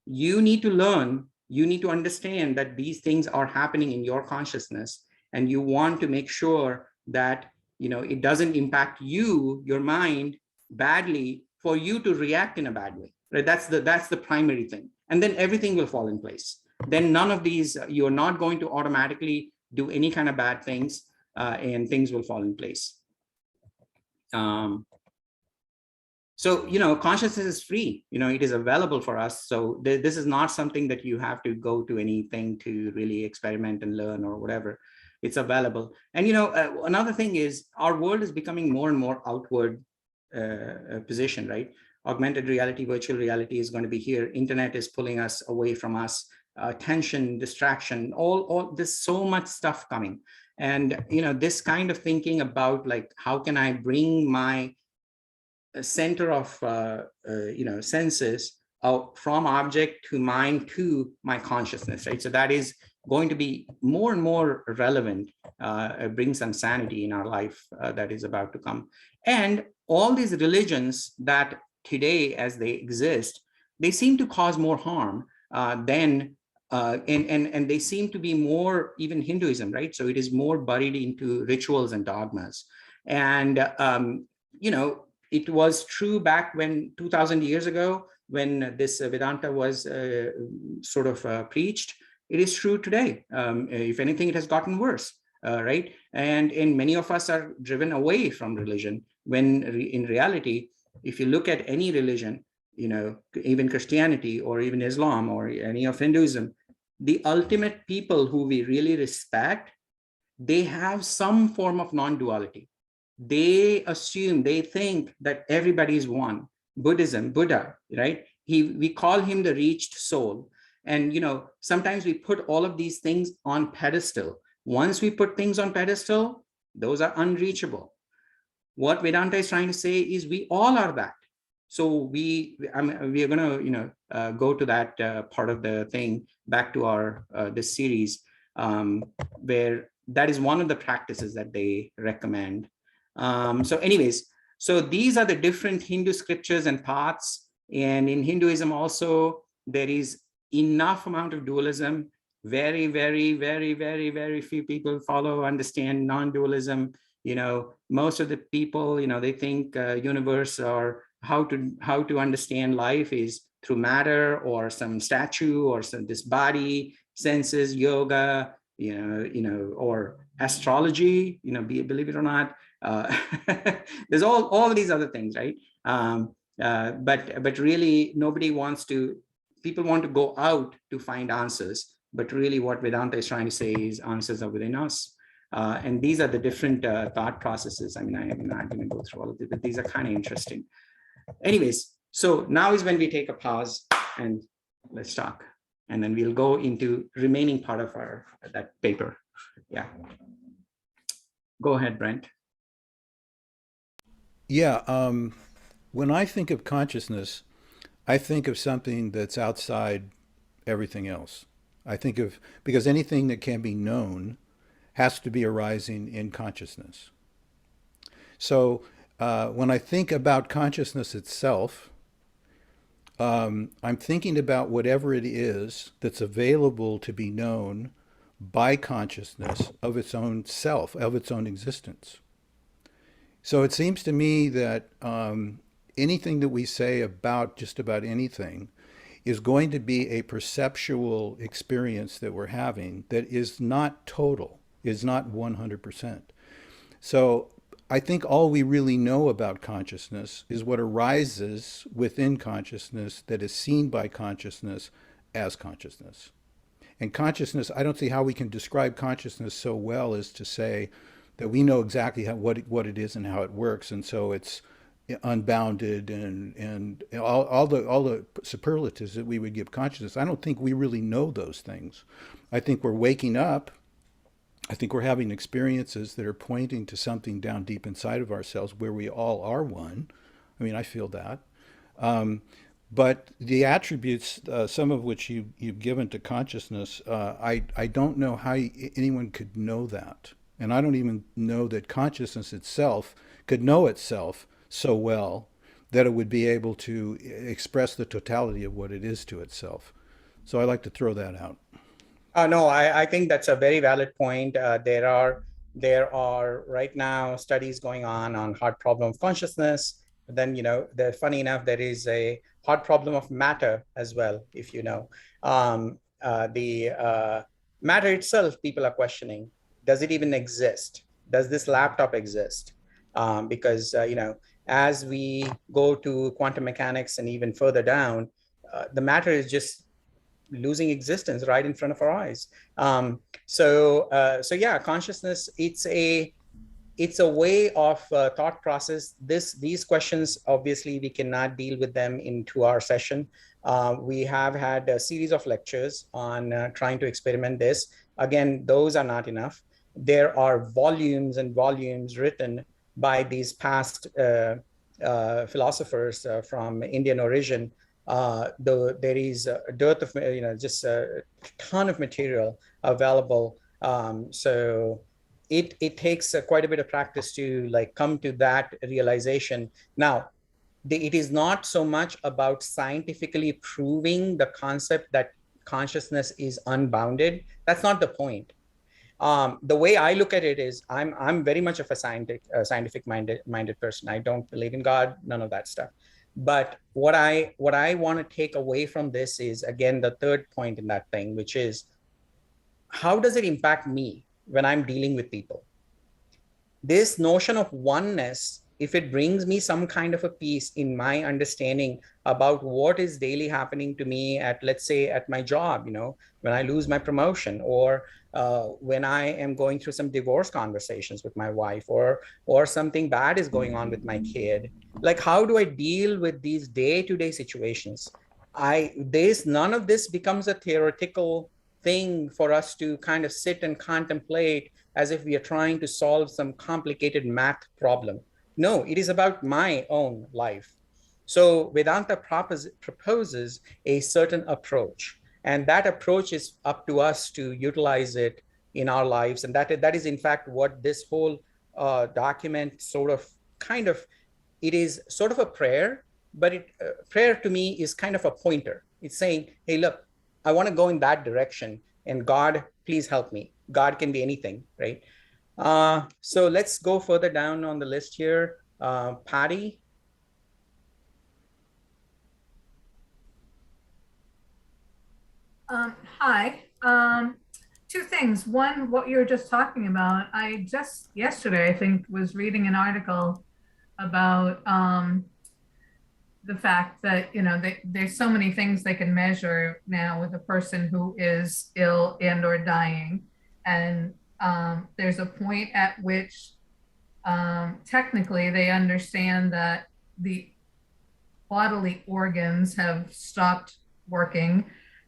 You need to learn, you need to understand that these things are happening in your consciousness, and you want to make sure that it doesn't impact you, your mind, badly for you to react in a bad way, right? That's the primary thing. And then everything will fall in place. Then none of these, you're not going to automatically do any kind of bad things, and things will fall in place. So, consciousness is free, it is available for us. So this is not something that you have to go to anything to really experiment and learn or whatever. It's available. And, another thing is our world is becoming more and more outward position, right? Augmented reality, virtual reality is going to be here. Internet is pulling us away from us. Tension, distraction, all there's so much stuff coming. And, this kind of thinking about like, how can I bring my center of, senses out from object to mind to my consciousness, right? So that is going to be more and more relevant, bring some sanity in our life that is about to come. And all these religions that today, as they exist, they seem to cause more harm than and they seem to be more, even Hinduism, right? So it is more buried into rituals and dogmas. And, it was true back when 2000 years ago, when this Vedanta was sort of preached. It is true today. If anything, it has gotten worse, right? And many of us are driven away from religion, when in reality, if you look at any religion, even Christianity or even Islam or any of Hinduism, the ultimate people who we really respect, they have some form of non-duality. They assume, they think that everybody is one. Buddhism, Buddha, right? We call him the reached soul. And, sometimes we put all of these things on pedestal. Once we put things on pedestal, those are unreachable. What Vedanta is trying to say is we all are that. So we are going to, go to that part of the thing, back to our, this series, where that is one of the practices that they recommend. So anyways, so these are the different Hindu scriptures and paths. And in Hinduism also, there is enough amount of dualism. Very, very, very, very, very few people understand non-dualism. Most of the people, they think universe or how to understand life is through matter or some statue or this body, senses, yoga, or astrology, believe it or not. There's all these other things, right? But really nobody wants to, people want to go out to find answers, but really what Vedanta is trying to say is answers are within us. And these are the different thought processes. I'm not going to go through all of it, but these are kind of interesting. Anyways, so now is when we take a pause and let's talk. And then we'll go into remaining part of that paper. Yeah. Go ahead, Brent. Yeah, when I think of consciousness, I think of something that's outside everything else. I think of, because anything that can be known has to be arising in consciousness. So when I think about consciousness itself, I'm thinking about whatever it is that's available to be known by consciousness of its own self, of its own existence. So it seems to me that anything that we say about just about anything is going to be a perceptual experience that we're having that is not total, is not 100%. So I think all we really know about consciousness is what arises within consciousness that is seen by consciousness as consciousness. And consciousness, I don't see how we can describe consciousness so well as to say that we know exactly what it is and how it works. And so it's unbounded and all the superlatives that we would give consciousness. I don't think we really know those things. I think we're waking up. I think we're having experiences that are pointing to something down deep inside of ourselves where we all are one. I mean, I feel that. But the attributes, some of which you've given to consciousness, I don't know how anyone could know that. And I don't even know that consciousness itself could know itself so well that it would be able to express the totality of what it is to itself. So I like to throw that out. No, I think that's a very valid point. There are right now studies going on hard problem of consciousness. But then, funny enough, there is a hard problem of matter as well, if you know. The matter itself, people are questioning, does it even exist? Does this laptop exist? Because, as we go to quantum mechanics and even further down, the matter is just losing existence right in front of our eyes. So yeah, consciousness, it's a way of thought process. These questions, obviously, we cannot deal with them in 2-hour session. We have had a series of lectures on trying to experiment this. Again, those are not enough. There are volumes and volumes written by these past philosophers from Indian origin. Though there is a dearth of, just a ton of material available. So it takes quite a bit of practice to come to that realization. Now, it is not so much about scientifically proving the concept that consciousness is unbounded. That's not the point. The way I look at it is I'm very much of a scientific minded person. I don't believe in God, none of that stuff. But what I want to take away from this is, again, the third point in that thing, which is, how does it impact me when I'm dealing with people? This notion of oneness, if it brings me some kind of a peace in my understanding about what is daily happening to me at, let's say, at my job, when I lose my promotion, or when I am going through some divorce conversations with my wife, or something bad is going on with my kid, how do I deal with these day-to-day situations? None of this becomes a theoretical thing for us to kind of sit and contemplate as if we are trying to solve some complicated math problem. No, it is about my own life. So Vedanta proposes a certain approach, and that approach is up to us to utilize it in our lives. And that is in fact what this whole document it is sort of a prayer, but prayer to me is kind of a pointer. It's saying, hey, look, I want to go in that direction, and God, please help me. God can be anything, right? So let's go further down on the list here. Patty. Hi. Two things. One, what you were just talking about. I just yesterday, I think, was reading an article about the fact that there's so many things they can measure now with a person who is ill and or dying, and there's a point at which technically they understand that the bodily organs have stopped working,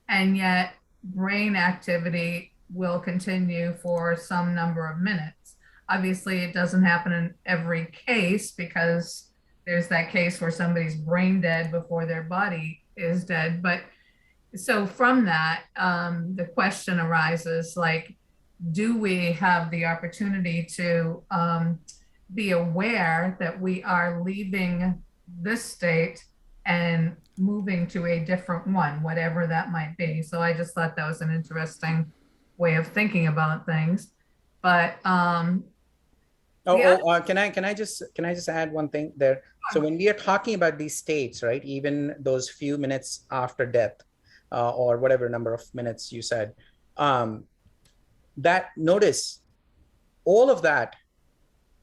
and yet brain activity will continue for some number of minutes. Obviously, it doesn't happen in every case, because there's that case where somebody's brain dead before their body is dead. But so from that, the question arises, do we have the opportunity to be aware that we are leaving this state and moving to a different one, whatever that might be? So I just thought that was an interesting way of thinking about things. But Can I just add one thing there? So when we are talking about these states, right, even those few minutes after death, or whatever number of minutes you said, that notice all of that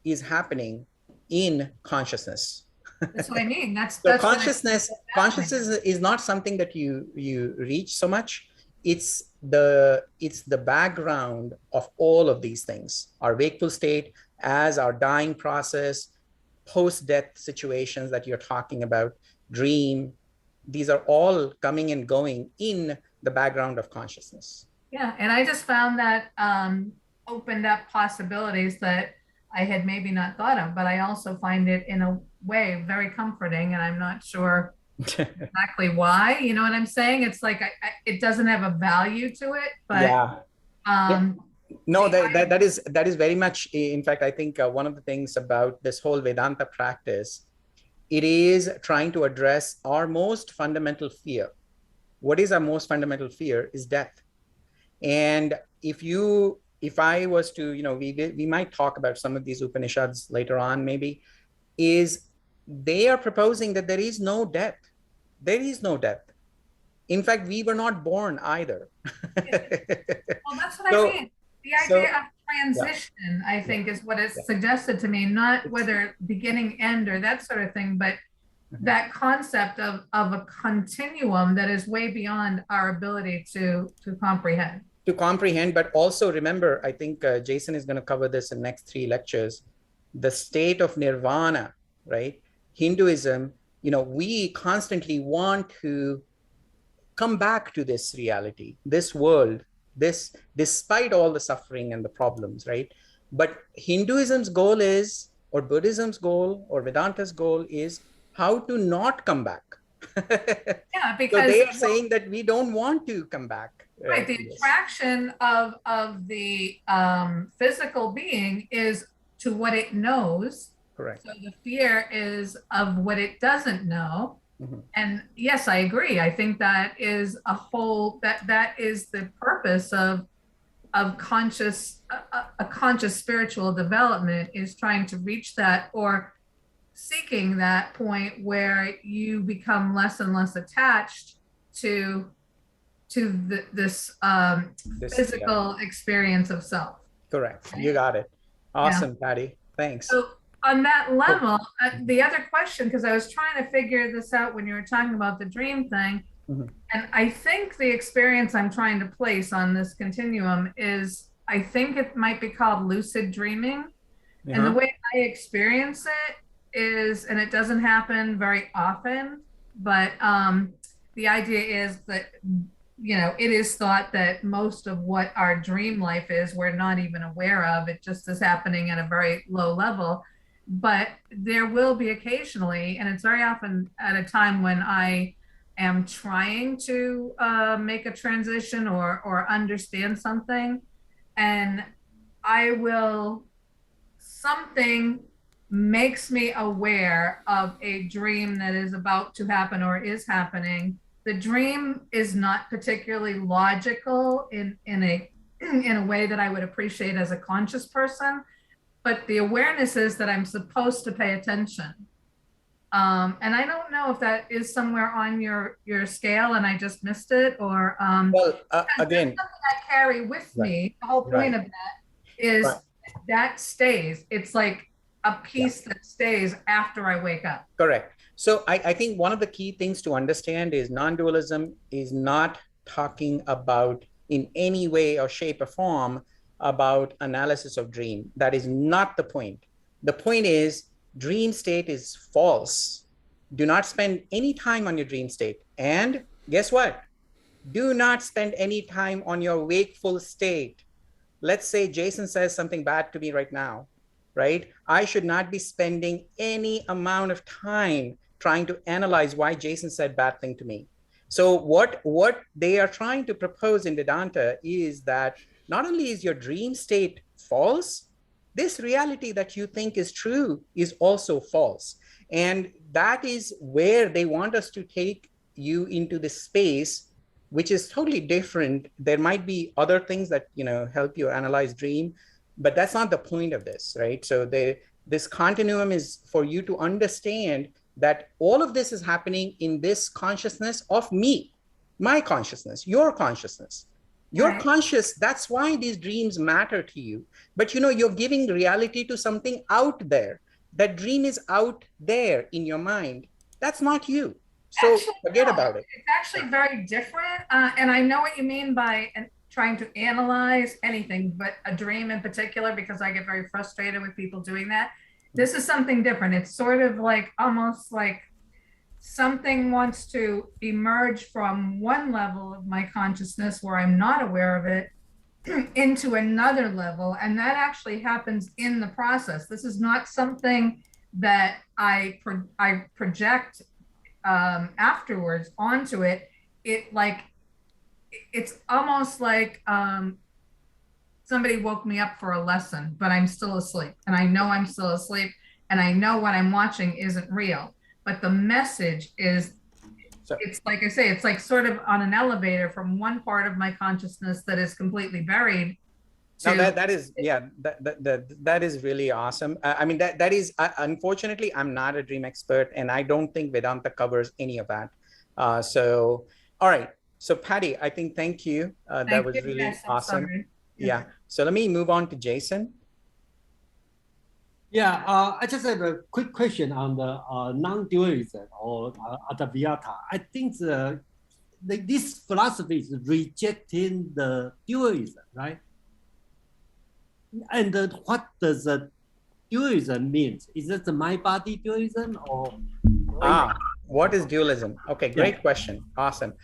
is happening in consciousness. That's what I mean. So consciousness is not something that you reach so much. It's the background of all of these things. Our wakeful state, as our dying process, post-death situations that you're talking about, dream, these are all coming and going in the background of consciousness. Yeah, and I just found that opened up possibilities that I had maybe not thought of, but I also find it in a way very comforting, and I'm not sure exactly why. You know what I'm saying? It's like it doesn't have a value to it, but no, that is very much. In fact, I think one of the things about this whole Vedanta practice, it is trying to address our most fundamental fear. What is our most fundamental fear is death. And if I was to, we might talk about some of these Upanishads later on, maybe, is they are proposing that there is no death. There is no death. In fact, we were not born either. Well, that's what I mean. The idea of transition, I think, is what is suggested to me, not whether beginning, end, or that sort of thing, but that concept of a continuum that is way beyond our ability to comprehend. To comprehend, but also remember, I think Jason is going to cover this in the next 3 lectures, the state of nirvana, right? Hinduism, we constantly want to come back to this reality, this world, this, despite all the suffering and the problems, right? But Hinduism's goal is, or Buddhism's goal, or Vedanta's goal is how to not come back. Yeah, because so they are saying that we don't want to come back. Right, the attraction of the physical being is to what it knows. Correct. So the fear is of what it doesn't know. Mm-hmm. And yes, I agree. I think that is that is the purpose of conscious a conscious spiritual development, is trying to reach that, or seeking that point where you become less and less attached to this physical experience of self. Correct. You got it. Awesome, Patty. Thanks. So on that level, the other question, because I was trying to figure this out when you were talking about the dream thing, and I think the experience I'm trying to place on this continuum is, I think it might be called lucid dreaming. And the way I experience it is, and it doesn't happen very often, but the idea is that, it is thought that most of what our dream life is, we're not even aware of. It just is happening at a very low level. But there will be occasionally, and it's very often at a time when I am trying to make a transition or understand something, and something makes me aware of a dream that is about to happen or is happening. The dream is not particularly logical in a way that I would appreciate as a conscious person, but the awareness is that I'm supposed to pay attention. And I don't know if that is somewhere on your scale and I just missed it, or again, something I carry with me. The whole point of that is that stays. It's like a piece that stays after I wake up. Correct. So I think one of the key things to understand is non-dualism is not talking about in any way or shape or form about analysis of dream. That is not the point. The point is dream state is false. Do not spend any time on your dream state. And guess what? Do not spend any time on your wakeful state. Let's say Jason says something bad to me right now, right? I should not be spending any amount of time trying to analyze why Jason said bad thing to me. So what they are trying to propose in Vedanta is that not only is your dream state false, this reality that you think is true is also false. And that is where they want us to take you into this space, which is totally different. There might be other things that help you analyze dream, But that's not the point of this, right? So this continuum is for you to understand that all of this is happening in this consciousness of me, my consciousness, your consciousness. You're conscious, that's why these dreams matter to you. But you're giving reality to something out there. That dream is out there in your mind. That's not you. So Actually, forget no, about it. It's actually very different. And I know what you mean by trying to analyze anything, but a dream in particular, because I get very frustrated with people doing that. This is something different. It's sort of like almost like something wants to emerge from one level of my consciousness where I'm not aware of it into another level. And that actually happens in the process. This is not something that I project afterwards onto it. It's almost like somebody woke me up for a lesson, but I'm still asleep, and I know I'm still asleep, and I know what I'm watching isn't real, but the message is, it's like I say, it's like sort of on an elevator from one part of my consciousness that is completely buried. Now that is really awesome. I mean, that is, unfortunately, I'm not a dream expert, and I don't think Vedanta covers any of that. So, all right. So Patty, I think, thank you. That was really awesome. Yeah. So let me move on to Jason. Yeah, I just have a quick question on the non-dualism or Advaita. I think this philosophy is rejecting the dualism, right? And what does the dualism mean? Is it the my body dualism or? What is dualism? Okay, great question. Awesome.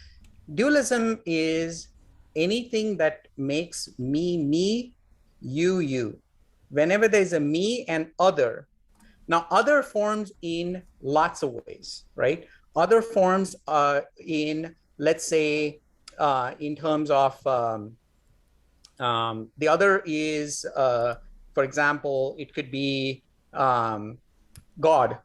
Dualism is anything that makes me, me, you. Whenever there's a me and other. Now, other forms in lots of ways, right? Other forms in, let's say, in terms of, the other is, for example, it could be God,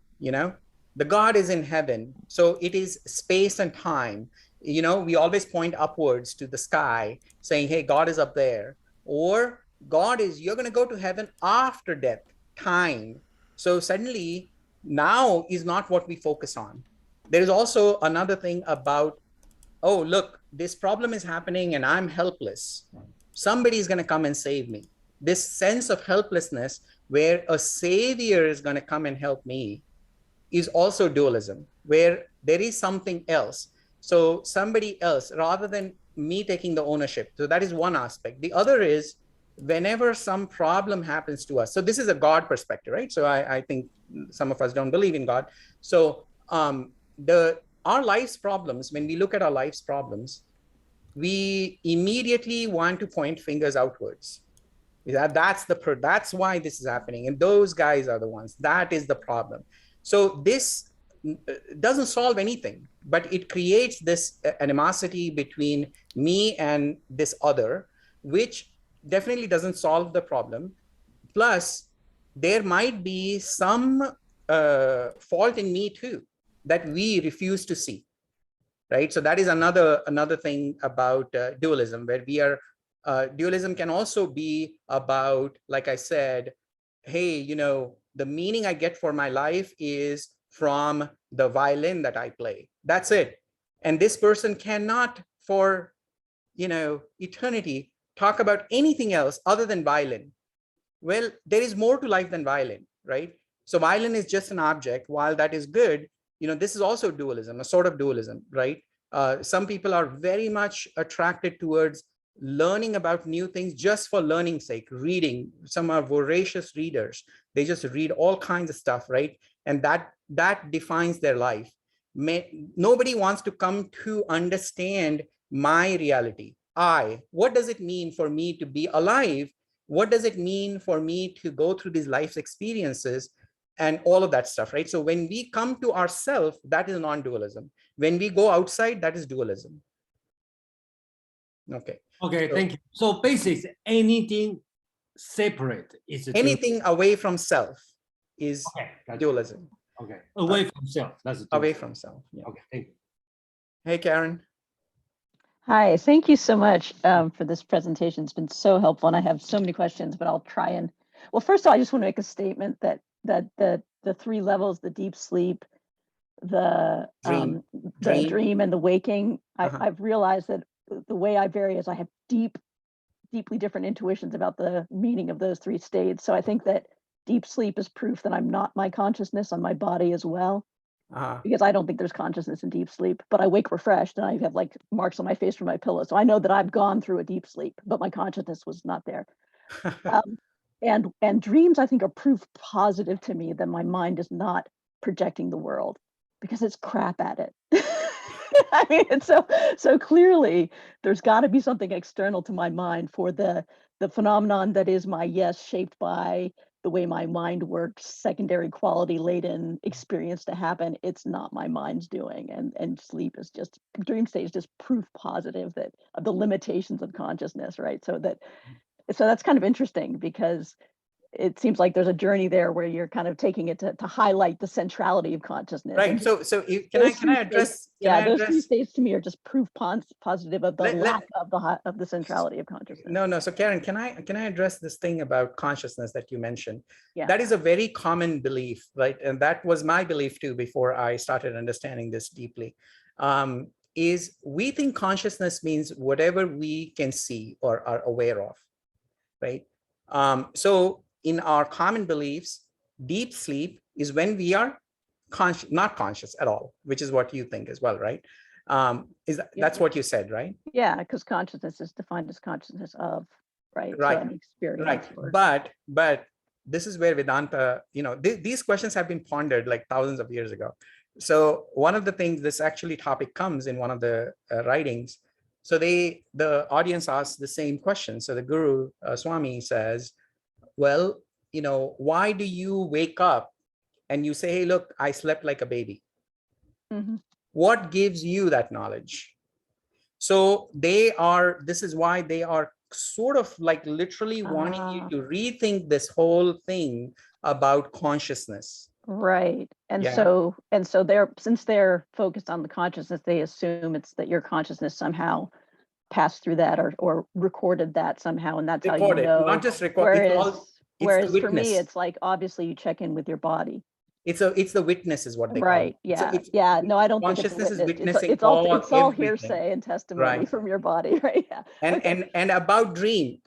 the God is in heaven. So it is space and time. We always point upwards to the sky saying, hey, God is up there. Or God is, you're going to go to heaven after death, time. So suddenly now is not what we focus on. There is also another thing about, oh, look, this problem is happening and I'm helpless. Somebody is going to come and save me. This sense of helplessness where a savior is going to come and help me is also dualism, where there is something else. So somebody else, rather than me taking the ownership. So that is one aspect. The other is whenever some problem happens to us. So this is a God perspective, right? So I think some of us don't believe in God. So our life's problems, when we look at our life's problems, we immediately want to point fingers outwards. That's why this is happening. And those guys are the ones. That is the problem. So this doesn't solve anything, but it creates this animosity between me and this other, which definitely doesn't solve the problem. Plus, there might be some fault in me too that we refuse to see, right? So that is another thing about dualism, where we are, dualism can also be about, like I said, hey, the meaning I get for my life is from the violin that I play. That's it. And this person cannot, for eternity, talk about anything else other than violin. Well, there is more to life than violin, right? So violin is just an object. While that is good, this is also dualism, a sort of dualism, right? Some people are very much attracted towards learning about new things just for learning's sake, reading. Some are voracious readers. They just read all kinds of stuff, right? And that defines their life. Nobody wants to come to understand my reality. What does it mean for me to be alive? What does it mean for me to go through these life's experiences and all of that stuff, right? So when we come to ourselves, that is non-dualism. When we go outside, that is dualism. Okay. Okay, thank you. So basically, anything separate is anything away from self is dualism. Okay, away from self. That's away from self. Yeah. Okay, thank you. Hey, Karen. Hi, thank you so much for this presentation. It's been so helpful, and I have so many questions, but I'll try and, well, first of all, I just want to make a statement that the three levels, the deep sleep, the dream and the waking, I've realized that the way I vary is I have deeply different intuitions about the meaning of those three states. So I think that deep sleep is proof that I'm not my consciousness, I'm my body as well. Because I don't think there's consciousness in deep sleep, but I wake refreshed and I have like marks on my face from my pillow. So I know that I've gone through a deep sleep, but my consciousness was not there. And dreams, I think, are proof positive to me that my mind is not projecting the world, because it's crap at it. I mean, it's so clearly there's got to be something external to my mind for the phenomenon that is my yes, shaped by the way my mind works, secondary quality laden experience to happen. It's not my mind's doing, and sleep is just, dream state is just proof positive that of the limitations of consciousness, right? So that's kind of interesting, because it seems like there's a journey there where you're kind of taking it to highlight the centrality of consciousness. Right. So can I address? Those three states to me are just proof positive of the lack of the centrality of consciousness. No. So Karen, can I address this thing about consciousness that you mentioned? Yeah. That is a very common belief, right? And that was my belief too before I started understanding this deeply. Is we think consciousness means whatever we can see or are aware of, right? So in our common beliefs, deep sleep is when we are not conscious at all, which is what you think as well, right? That's what you said, right? Yeah, because consciousness is defined as consciousness of, right? Right. So an experience. Right. But this is where Vedanta, these questions have been pondered like thousands of years ago. So one of the things, this actually topic comes in one of the writings. So the audience asks the same question. So the Guru Swami says, well, why do you wake up and you say, hey, look, I slept like a baby? Mm-hmm. What gives you that knowledge? So this is why they are sort of like literally wanting you to rethink this whole thing about consciousness. Right. And so since they're focused on the consciousness, they assume it's that your consciousness somehow passed through that or recorded that somehow, and that's Recorded, how you know. not just record. Whereas for me, it's like, obviously you check in with your body. It's the witness is what they call it. Yeah. No, I don't think it's a witness. Is witnessing it's all hearsay and testimony from your body, right? Yeah. And about dreams,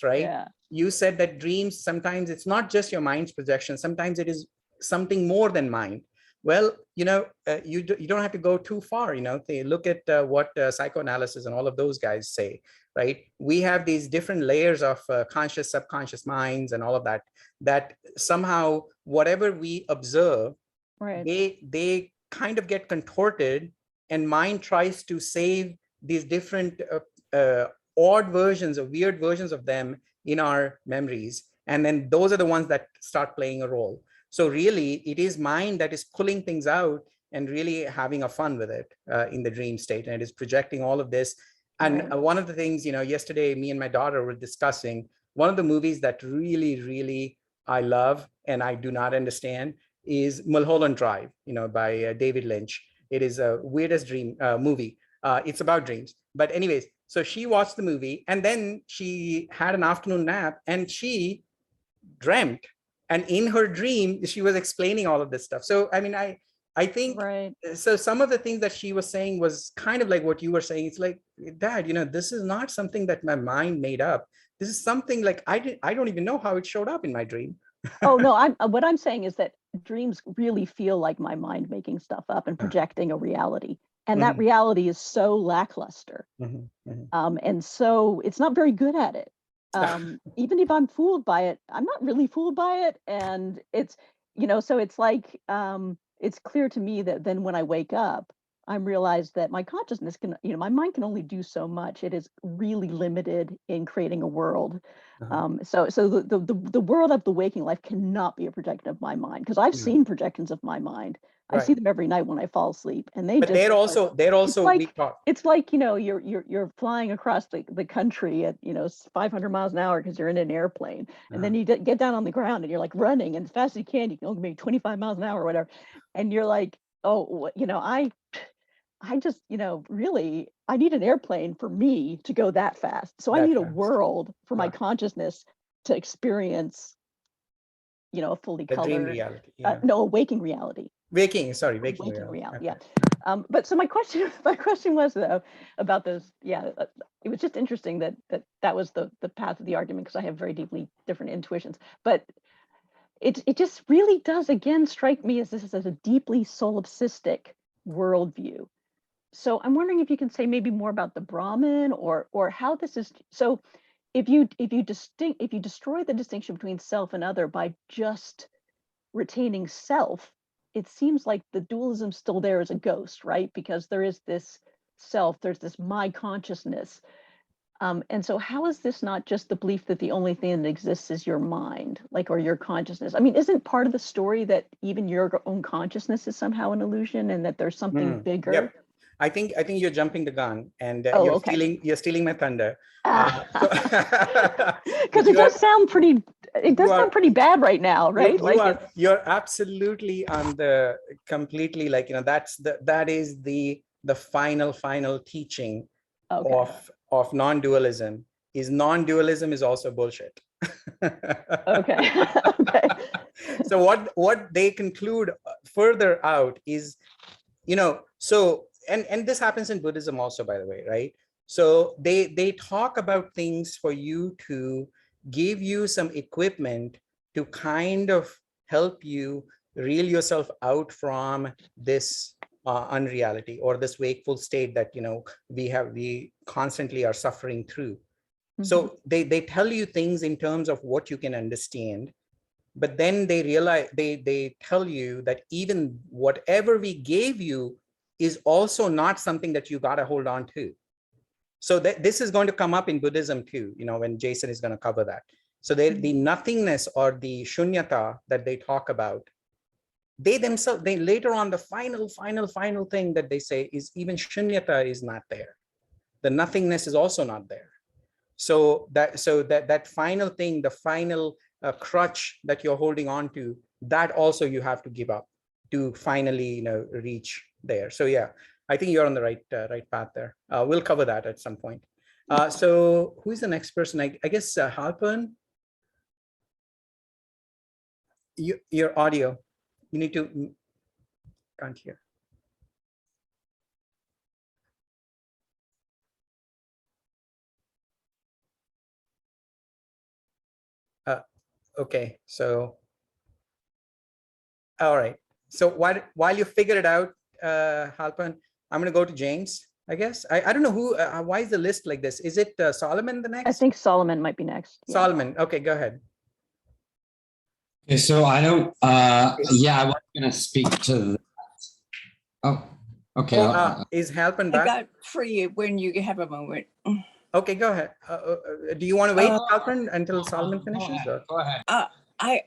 right? Yeah. You said that dreams, sometimes it's not just your mind's projection. Sometimes it is something more than mind. Well, you don't have to go too far. They look at what psychoanalysis and all of those guys say, right? We have these different layers of conscious, subconscious minds and all of that, that somehow whatever we observe, right, they kind of get contorted, and mind tries to save these different odd versions or weird versions of them in our memories. And then those are the ones that start playing a role. So really, it is mind that is pulling things out and really having a fun with it in the dream state. And it is projecting all of this. And one of the things, yesterday, me and my daughter were discussing, one of the movies that really, really I love and I do not understand is Mulholland Drive, by David Lynch. It is a weirdest dream movie. It's about dreams. But anyways, so she watched the movie and then she had an afternoon nap and she dreamt. And in her dream, she was explaining all of this stuff. So, I mean, I think, so some of the things that she was saying was kind of like what you were saying. It's like, Dad, this is not something that my mind made up. This is something like, I don't even know how it showed up in my dream. Oh, no, what I'm saying is that dreams really feel like my mind making stuff up and projecting a reality. And that reality is so lackluster. And so it's not very good at it. Even if I'm fooled by it, I'm not really fooled by it. And it's, so it's like, it's clear to me that then when I wake up, I'm realized that my consciousness can, my mind can only do so much. It is really limited in creating a world. So the world of the waking life cannot be a projection of my mind, because I've seen projections of my mind. I see them every night when I fall asleep, and they're also it's like you're flying across the country at 500 miles an hour because you're in an airplane, and then you get down on the ground and you're like running as fast as you can only make 25 miles an hour or whatever, and you're like, oh, I just, really, I need an airplane for me to go that fast. So I need a world for my consciousness to experience, a fully The dream colored, reality. no, a waking reality. Waking reality. okay. Yeah. But so my question was though about those. Yeah, it was just interesting that was the path of the argument, because I have very deeply different intuitions. But it just really does again strike me as this is a deeply solipsistic worldview. So I'm wondering if you can say maybe more about the Brahman or how this is. So if you destroy the distinction between self and other by just retaining self, it seems like the dualism still there as a ghost, right? Because there is this self, there's this my consciousness. And so how is this not just the belief that the only thing that exists is your mind, or your consciousness? I mean, isn't part of the story that even your own consciousness is somehow an illusion and that there's something bigger? Yep. I think you're jumping the gun, and you're stealing my thunder. Because it does sound pretty bad right now, right? You're absolutely on the completely that is the final teaching of non-dualism. Non-dualism is also bullshit. Okay. So what they conclude further out is, so and this happens in Buddhism also, by the way, right? So they talk about things for you to give you some equipment to kind of help you reel yourself out from this unreality or this wakeful state that we constantly are suffering through. So they tell you things in terms of what you can understand, but then they realize they tell you that even whatever we gave you is also not something that you got to hold on to. So this is going to come up in Buddhism too, when Jason is going to cover that. So the nothingness or the shunyata that they talk about, they later on, the final thing that they say is even shunyata is not there. The nothingness is also not there. So that final thing, the final crutch that you're holding on to, that also you have to give up to finally reach there. So yeah, I think you're on the right path there. We'll cover that at some point. So who is the next person? I guess Halpern. Your audio, you need to, can't hear. Okay, so all right. So while you figure it out, Halpern, I'm going to go to James, I guess. I don't know who, why is the list like this? Is it Solomon the next? I think Solomon might be next. Yeah. Solomon, okay, go ahead. Okay, so I don't, I was going to speak to, okay. Is Halpern back? I got free when you have a moment. Okay, go ahead. Do you want to wait, Halpern, until Solomon finishes? Go ahead.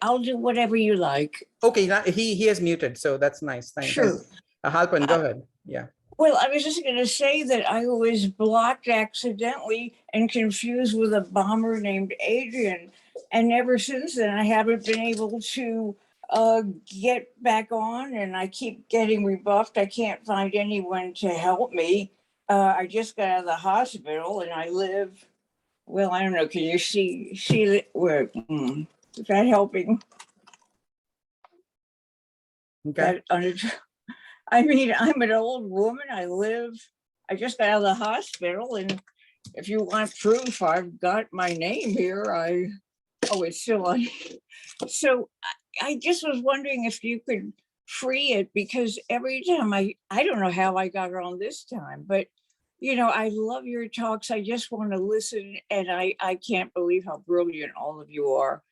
I'll do whatever you like. Okay, he has muted, so that's nice. Thanks. Sure. Halpern, go ahead. Yeah. Well, I was just going to say that I was blocked accidentally and confused with a bomber named Adrian. And ever since then, I haven't been able to get back on, and I keep getting rebuffed. I can't find anyone to help me. I just got out of the hospital and I live, well, I don't know. Can you see where, is that helping? Okay. I mean, I'm an old woman. I just got out of the hospital, and if you want proof, I've got my name here. It's still on. So I just was wondering if you could free it, because every time I don't know how I got on this time, but I love your talks. I just want to listen, and I can't believe how brilliant all of you are.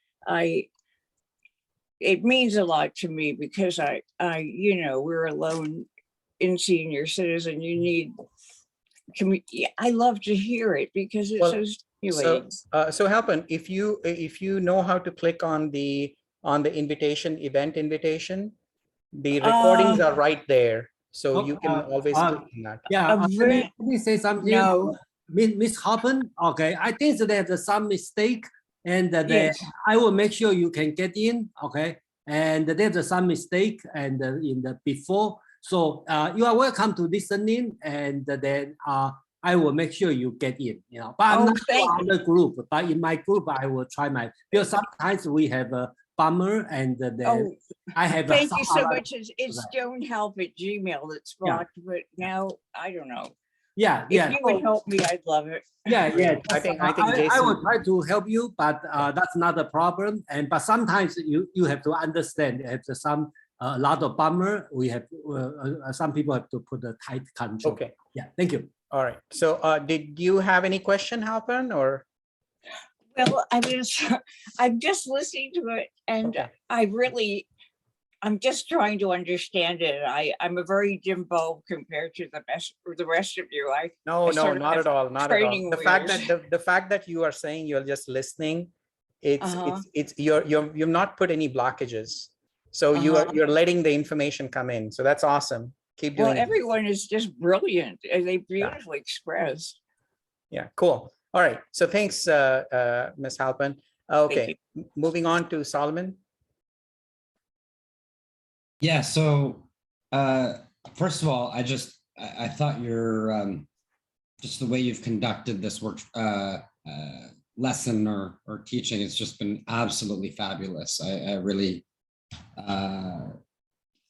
It means a lot to me, because we're alone in senior citizen. You need I love to hear it because it's so stimulating. So Halpern, if you know how to click on the event invitation, the recordings are right there. So you can always click on that. Yeah, let me say something. No. Miss Hoppen, okay, I think that there's some mistake, and Yes. I will make sure you can get in, okay? And there's some mistake, and in the before So you are welcome to listening, and then I will make sure you get in. But I'm not in the group. But in my group, I will try because sometimes we have a bummer, and then I have. Thank you so much. It's stonehelp@gmail that's blocked, but now I don't know. Yeah. If you would help me, I'd love it. Yeah. I think Jason, I will try to help you, but that's not a problem. But sometimes you have to understand. If there's a lot of bummer, we have some people have to put a tight control. Okay. Yeah. Thank you. All right. So did you have any question, Halpern, or? Well, I mean, I'm just listening to it, and I'm just trying to understand it. I'm a very dim bulb compared to the rest of you. No, not at all. Not at all. The fact that you are saying you're just listening, it's you've not put any blockages. So you're letting the information come in. So that's awesome. Keep doing it. Well, everyone is just brilliant. They beautifully express. Yeah, cool. All right. So thanks, Ms. Halpern. Okay, moving on to Solomon. Yeah, so first of all, I thought your just the way you've conducted this work lesson or teaching has just been absolutely fabulous. I really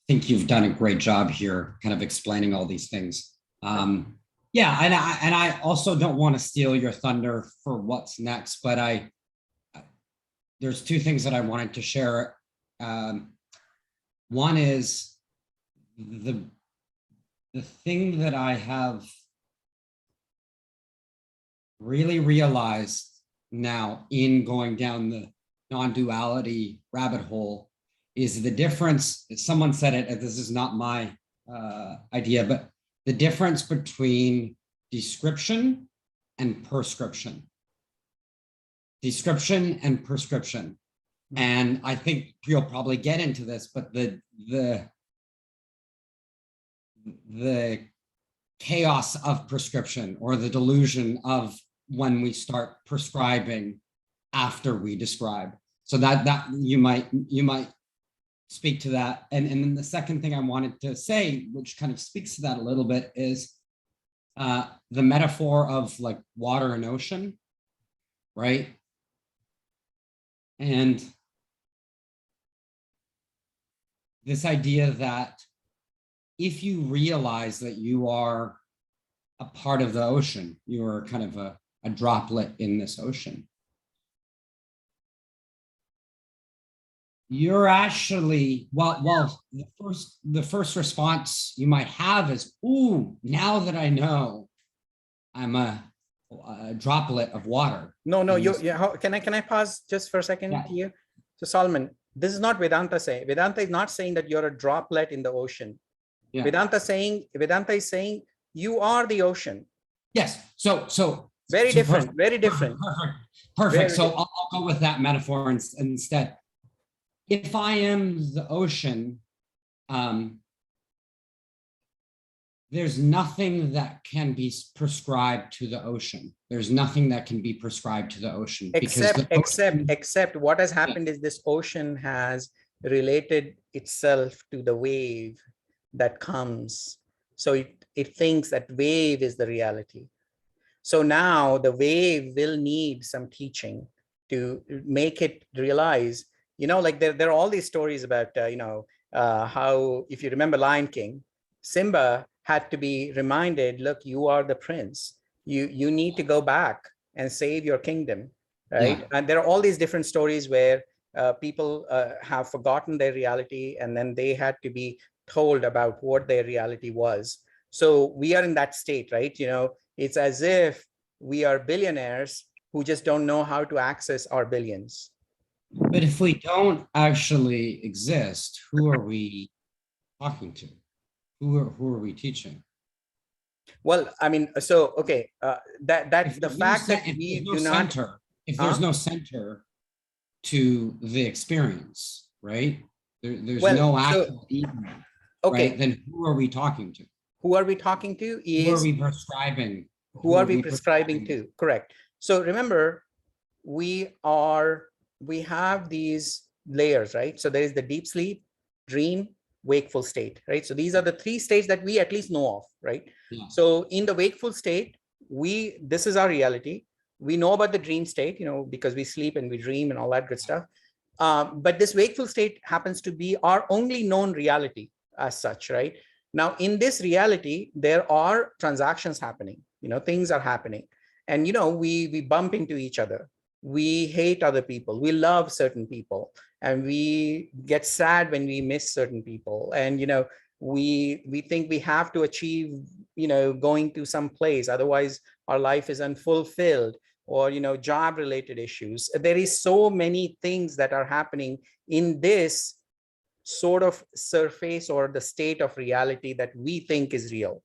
think you've done a great job here, kind of explaining all these things. Yeah, and I also don't want to steal your thunder for what's next, but there's two things that I wanted to share. One is the thing that I have really realized now in going down the non-duality rabbit hole is the difference. Someone said it, this is not my idea, but the difference between description and prescription. Description and prescription. And I think you'll probably get into this, but the chaos of prescription, or the delusion of when we start prescribing after we describe. So that you might speak to that. And then the second thing I wanted to say, which kind of speaks to that a little bit, is the metaphor of like water and ocean, right? And this idea that if you realize that you are a part of the ocean, you are kind of a droplet in this ocean, you're actually, well, the first response you might have is, ooh, now that I know I'm a droplet of water. No, can I pause just for a second here? So Solomon, this is not Vedanta saying. Vedanta is not saying that you're a droplet in the ocean. Yeah. Vedanta is saying you are the ocean. Yes. So very different. Very different. Perfect. So I'll go with that metaphor instead. If I am the ocean, there's nothing that can be prescribed to the ocean. There's nothing that can be prescribed to the ocean. Except what has happened is this ocean has related itself to the wave that comes. So it thinks that wave is the reality. So now the wave will need some teaching to make it realize, like there are all these stories about, how, if you remember Lion King, Simba had to be reminded, look, you are the prince. You need to go back and save your kingdom, right? Yeah. And there are all these different stories where people have forgotten their reality, and then they had to be told about what their reality was. So we are in that state, right? It's as if we are billionaires who just don't know how to access our billions. But if we don't actually exist, who are we talking to? Who are we teaching? Well, I mean, so okay, that's the fact that we do not. If there's no center to the experience, right? There's no actual ego. Okay, right? Then who are we talking to? Who are we talking to? Who are we prescribing? Who are we prescribing to? Correct. So remember, we have these layers, right? So there is the deep sleep, dream, wakeful state, right? So these are the three states that we at least know of, right? Yeah. So in the wakeful state, this is our reality. We know about the dream state, because we sleep and we dream and all that good stuff. But this wakeful state happens to be our only known reality as such, right? Now, in this reality, there are transactions happening, things are happening. And, we bump into each other. We hate other people. We love certain people. And we get sad when we miss certain people. And, we think we have to achieve, going to some place. Otherwise, our life is unfulfilled, or, job related issues. There is so many things that are happening in this sort of surface or the state of reality that we think is real.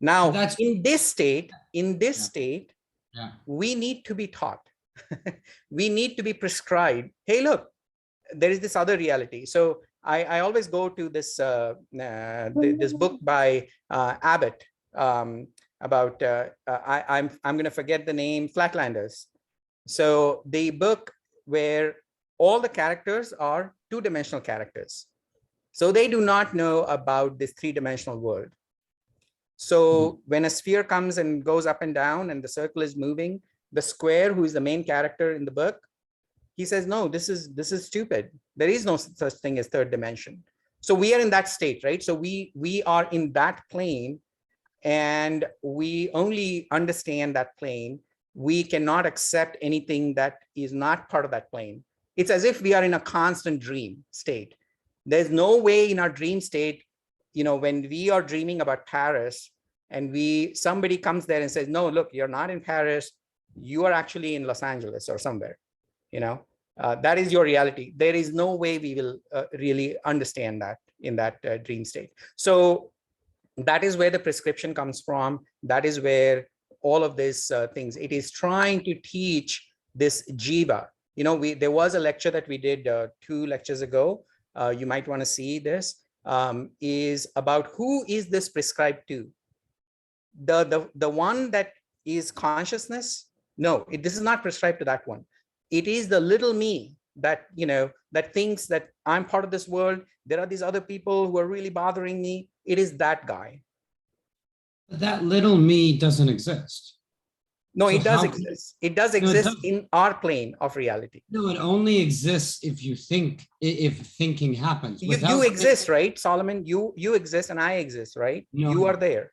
Now, in this state, Yeah. we need to be taught. We need to be prescribed, hey, look, there is this other reality. So I always go to this this book by Abbott about I'm going to forget the name, Flatlanders. So the book where all the characters are two-dimensional characters. So they do not know about this three-dimensional world. So when a sphere comes and goes up and down and the circle is moving, the square, who is the main character in the book, he says, no, this is stupid. There is no such thing as third dimension. So we are in that state, right? So we are in that plane, and we only understand that plane. We cannot accept anything that is not part of that plane. It's as if we are in a constant dream state. There's no way in our dream state, when we are dreaming about Paris and somebody comes there and says, no, look, you're not in Paris. You are actually in Los Angeles or somewhere, that is your reality. There is no way we will really understand that in that dream state. So that is where the prescription comes from. That is where all of these things, it is trying to teach this jiva. There was a lecture that we did 2 lectures ago. You might want to see this, is about who is this prescribed to? The one that is consciousness? No, this is not prescribed to that one. It is the little me that, that thinks that I'm part of this world. There are these other people who are really bothering me. It is that guy. But that little me doesn't exist. No, So it does exist. It does exist in our plane of reality. No, it only exists if you think, if thinking happens. You exist, right, Solomon? You exist and I exist, right? No, you are there.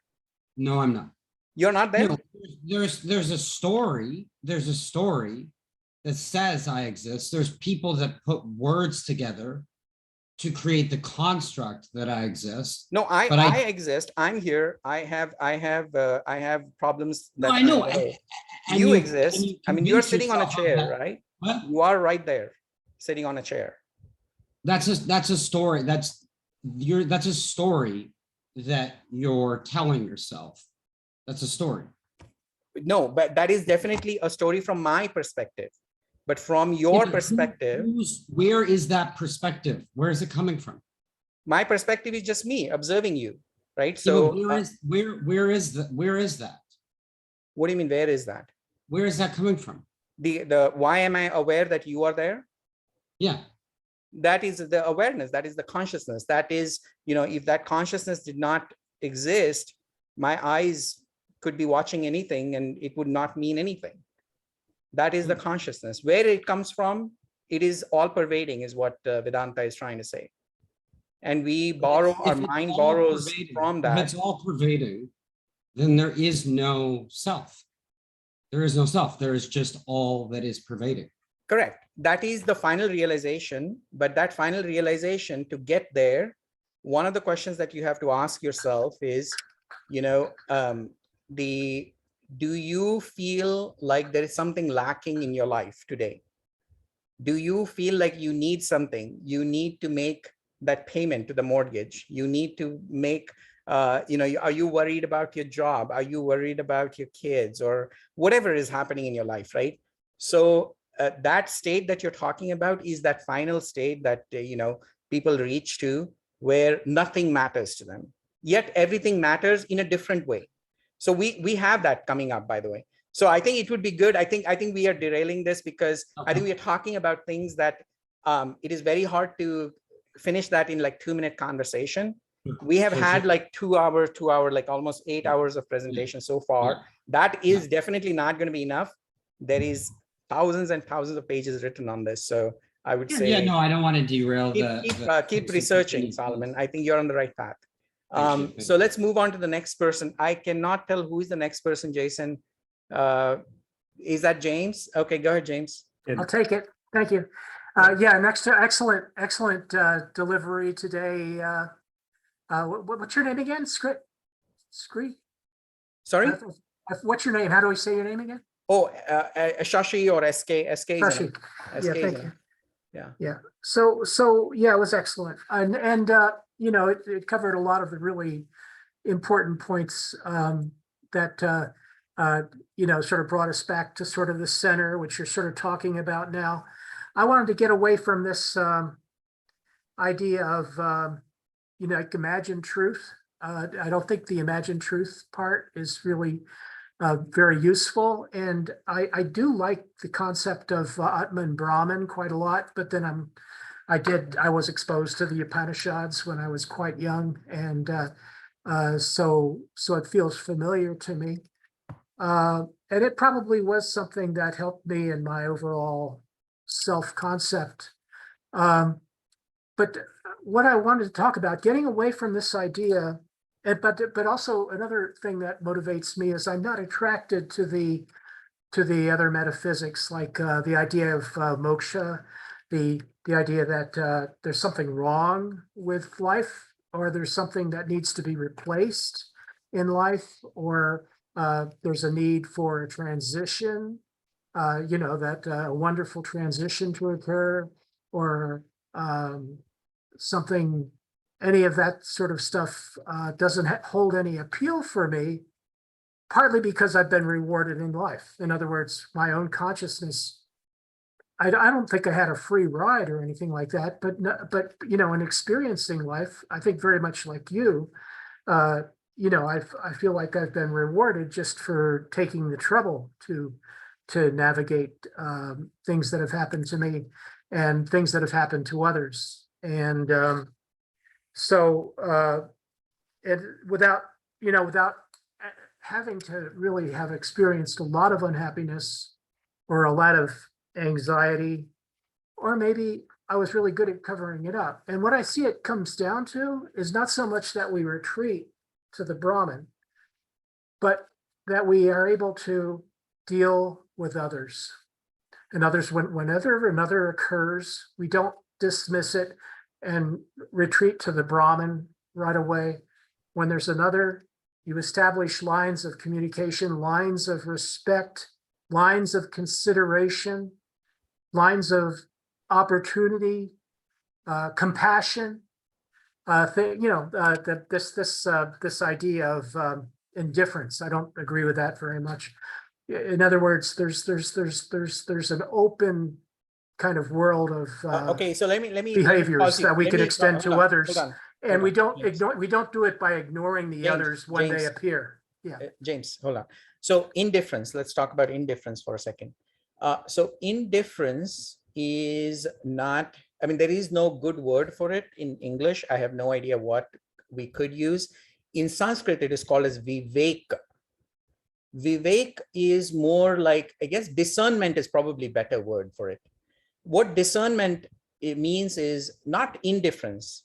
No, I'm not. You're not there? No, there's a story. There's a story that says I exist. There's people that put words together to create the construct that I exist. No, I exist. I'm here. I have problems. That no, I know. And you exist. I mean, you're sitting on a chair, right? What? You are right there, sitting on a chair. That's a story. That's a story that you're telling yourself. That's a story. No, but that is definitely a story from my perspective. But from your perspective, where is that perspective? Where is it coming from? My perspective is just me observing you, right? So where is that? What do you mean? Where is that? Where is that coming from? Why am I aware that you are there? Yeah. That is the awareness. That is the consciousness. That is, if that consciousness did not exist, my eyes could be watching anything and it would not mean anything. That is the consciousness. Where it comes from, it is all pervading, is what Vedanta is trying to say. And we borrow, our mind borrows from that. If it's all pervading, then there is no self. There is no self. There is just all that is pervading. Correct. That is the final realization. But that final realization, to get there, one of the questions that you have to ask yourself is, do you feel like there is something lacking in your life today? Do you feel like you need something? You need to make that payment to the mortgage. You need to make, are you worried about your job? Are you worried about your kids or whatever is happening in your life, right? So that state that you're talking about is that final state that, people reach to where nothing matters to them, yet everything matters in a different way. So we have that coming up, by the way. So I think it would be good. I think we are derailing this because I think we are talking about things that it is very hard to finish that in like 2-minute conversation. We have had like 2 hour, like almost 8 hours of presentation so far. That is definitely not going to be enough. There is thousands and thousands of pages written on this. So I would say, Yeah, no, I don't want to derail keep researching, Solomon. I think you're on the right path. So let's move on to the next person. I cannot tell who is the next person, Jason. Is that James? Okay, go ahead, James. I'll take it. Thank you. Yeah, next to excellent delivery today. What's your name again? Scree? Sorry? What's your name? How do we say your name again? Oh, Shashi or SK. SK. Shashi. Yeah, thank you. Yeah. So yeah, it was excellent. And you know, it covered a lot of the really important points that you know, sort of brought us back to sort of the center, which you're sort of talking about now. I wanted to get away from this idea of, you know, like imagined truth. I don't think the imagined truth part is really very useful. And I do like the concept of Atman Brahman quite a lot, but then I was exposed to the Upanishads when I was quite young. And so it feels familiar to me. And it probably was something that helped me in my overall self-concept. But what I wanted to talk about, getting away from this idea, but also another thing that motivates me is I'm not attracted to the other metaphysics, like the idea of moksha, the idea that there's something wrong with life, or there's something that needs to be replaced in life, or there's a need for a transition, you know, that a wonderful transition to occur, or something, any of that sort of stuff doesn't hold any appeal for me, partly because I've been rewarded in life. In other words, my own consciousness, I don't think I had a free ride or anything like that, but you know, in experiencing life, I think very much like you, you know, I feel like I've been rewarded just for taking the trouble to navigate things that have happened to me and things that have happened to others. And so without having to really have experienced a lot of unhappiness or a lot of anxiety, or maybe I was really good at covering it up. And what I see it comes down to is not so much that we retreat to the Brahman, but that we are able to deal with others. And others, whenever another occurs, we don't dismiss it and retreat to the Brahman right away. When there's another, you establish lines of communication, lines of respect, lines of consideration, lines of opportunity, compassion. This idea of indifference. I don't agree with that very much. In other words, there's an open kind of world of okay. So let me behaviors that we can extend to others, and we don't do it by ignoring the others when they appear. Yeah, James, hold on. So indifference. Let's talk about indifference for a second. So indifference is not. I mean, there is no good word for it in English. I have no idea what we could use. In Sanskrit, it is called as vivek. Vivek is more like, I guess, discernment is probably a better word for it. What discernment it means is not indifference,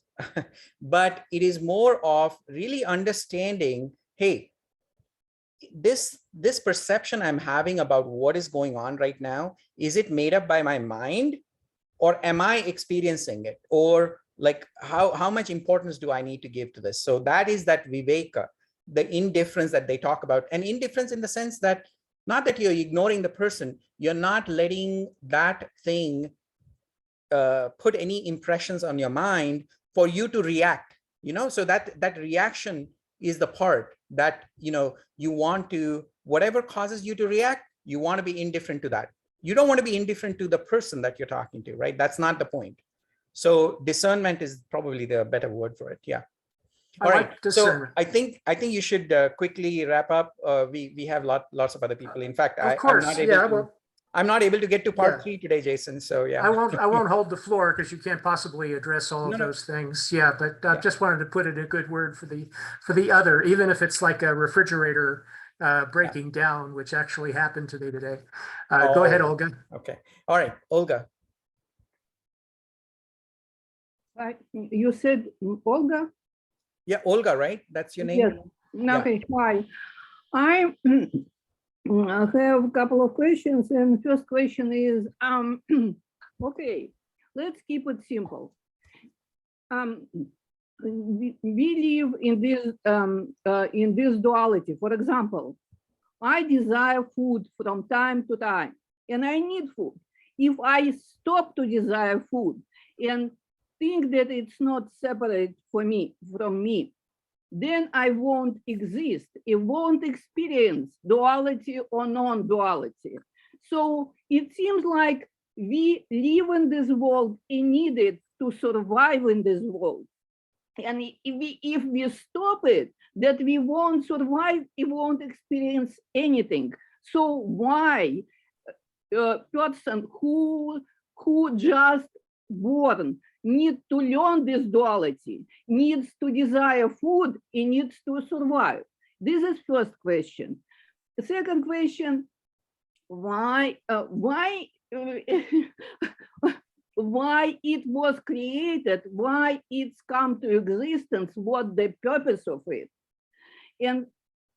but it is more of really understanding, hey, this perception I'm having about what is going on right now, is it made up by my mind? Or am I experiencing it? Or like how much importance do I need to give to this? So that is that viveka, the indifference that they talk about. And indifference in the sense that not that you're ignoring the person, you're not letting that thing put any impressions on your mind for you to react, you know? So that reaction is the part that, you know, you want to, whatever causes you to react, you want to be indifferent to that. You don't want to be indifferent to the person that you're talking to, right? That's not the point. So discernment is probably the better word for it. Yeah. All right. So I think you should quickly wrap up. We have lots of other people. In fact, of course, I'm not able to I'm not able to get to part 3 today, Jason. So yeah. I won't hold the floor because you can't possibly address all of those things. Yeah, but I just wanted to put in a good word for the other, even if it's like a refrigerator breaking down, which actually happened to me today. Go ahead, Olga. Okay. All right, Olga. You said Olga? Yeah, Olga, right? That's your name? Yes. Okay, hi. I have a couple of questions, and first question is, okay, let's keep it simple. We live in this duality. For example, I desire food from time to time, and I need food. If I stop to desire food and think that it's not separate from me, then I won't exist. It won't experience duality or non-duality. So it seems like we live in this world and need it to survive in this world. And if we stop it, that we won't survive, it won't experience anything. So why a person who just born need to learn this duality, needs to desire food, and needs to survive? This is first question. The second question, why it was created, why it's come to existence, what the purpose of it? And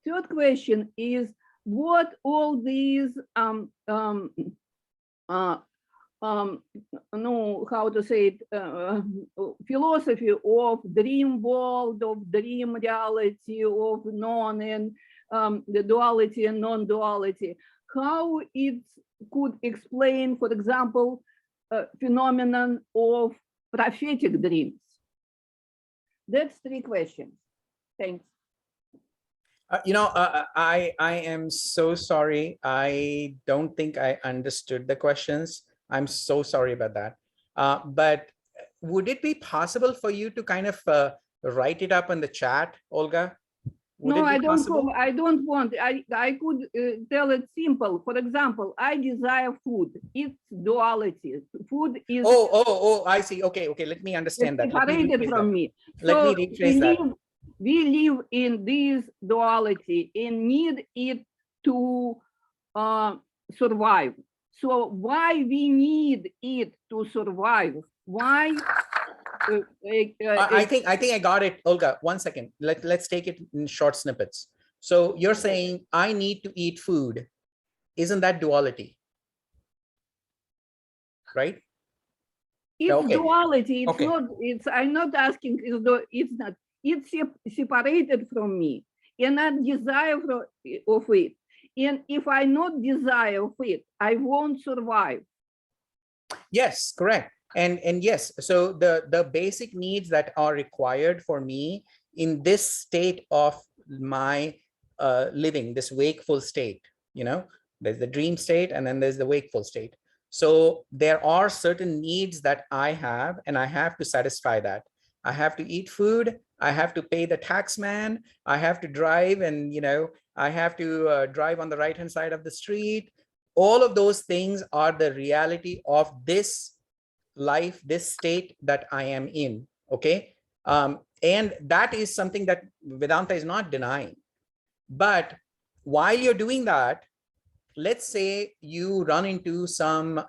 third question is, what all these no, how to say it, philosophy of dream world, of dream reality, of non and the duality and non-duality, how it could explain, for example, phenomenon of prophetic dreams? That's 3 questions. Thanks. I am so sorry. I don't think I understood the questions. I'm so sorry about that. But would it be possible for you to kind of write it up in the chat, Olga? No, I don't want. I could tell it simple. For example, I desire food. It's duality. Food is. Oh, I see. Okay. Let me understand that. Separated from me. Let me rephrase that. We live in this duality and need it to survive. So why we need it to survive? Why? I think I got it, Olga. 1 second. Let's take it in short snippets. So you're saying I need to eat food. Isn't that duality? Right? It's duality. It's not. I'm not asking. It's not. It's separated from me, and I desire of it. And if I not desire of it, I won't survive. Yes, correct. And yes, so the basic needs that are required for me in this state of my living, this wakeful state, there's the dream state and then there's the wakeful state. So there are certain needs that I have, and I have to satisfy that. I have to eat food. I have to pay the tax man. I have to drive, and I have to drive on the right-hand side of the street. All of those things are the reality of this life, this state that I am in. Okay. And that is something that Vedanta is not denying. But while you're doing that, let's say you run into some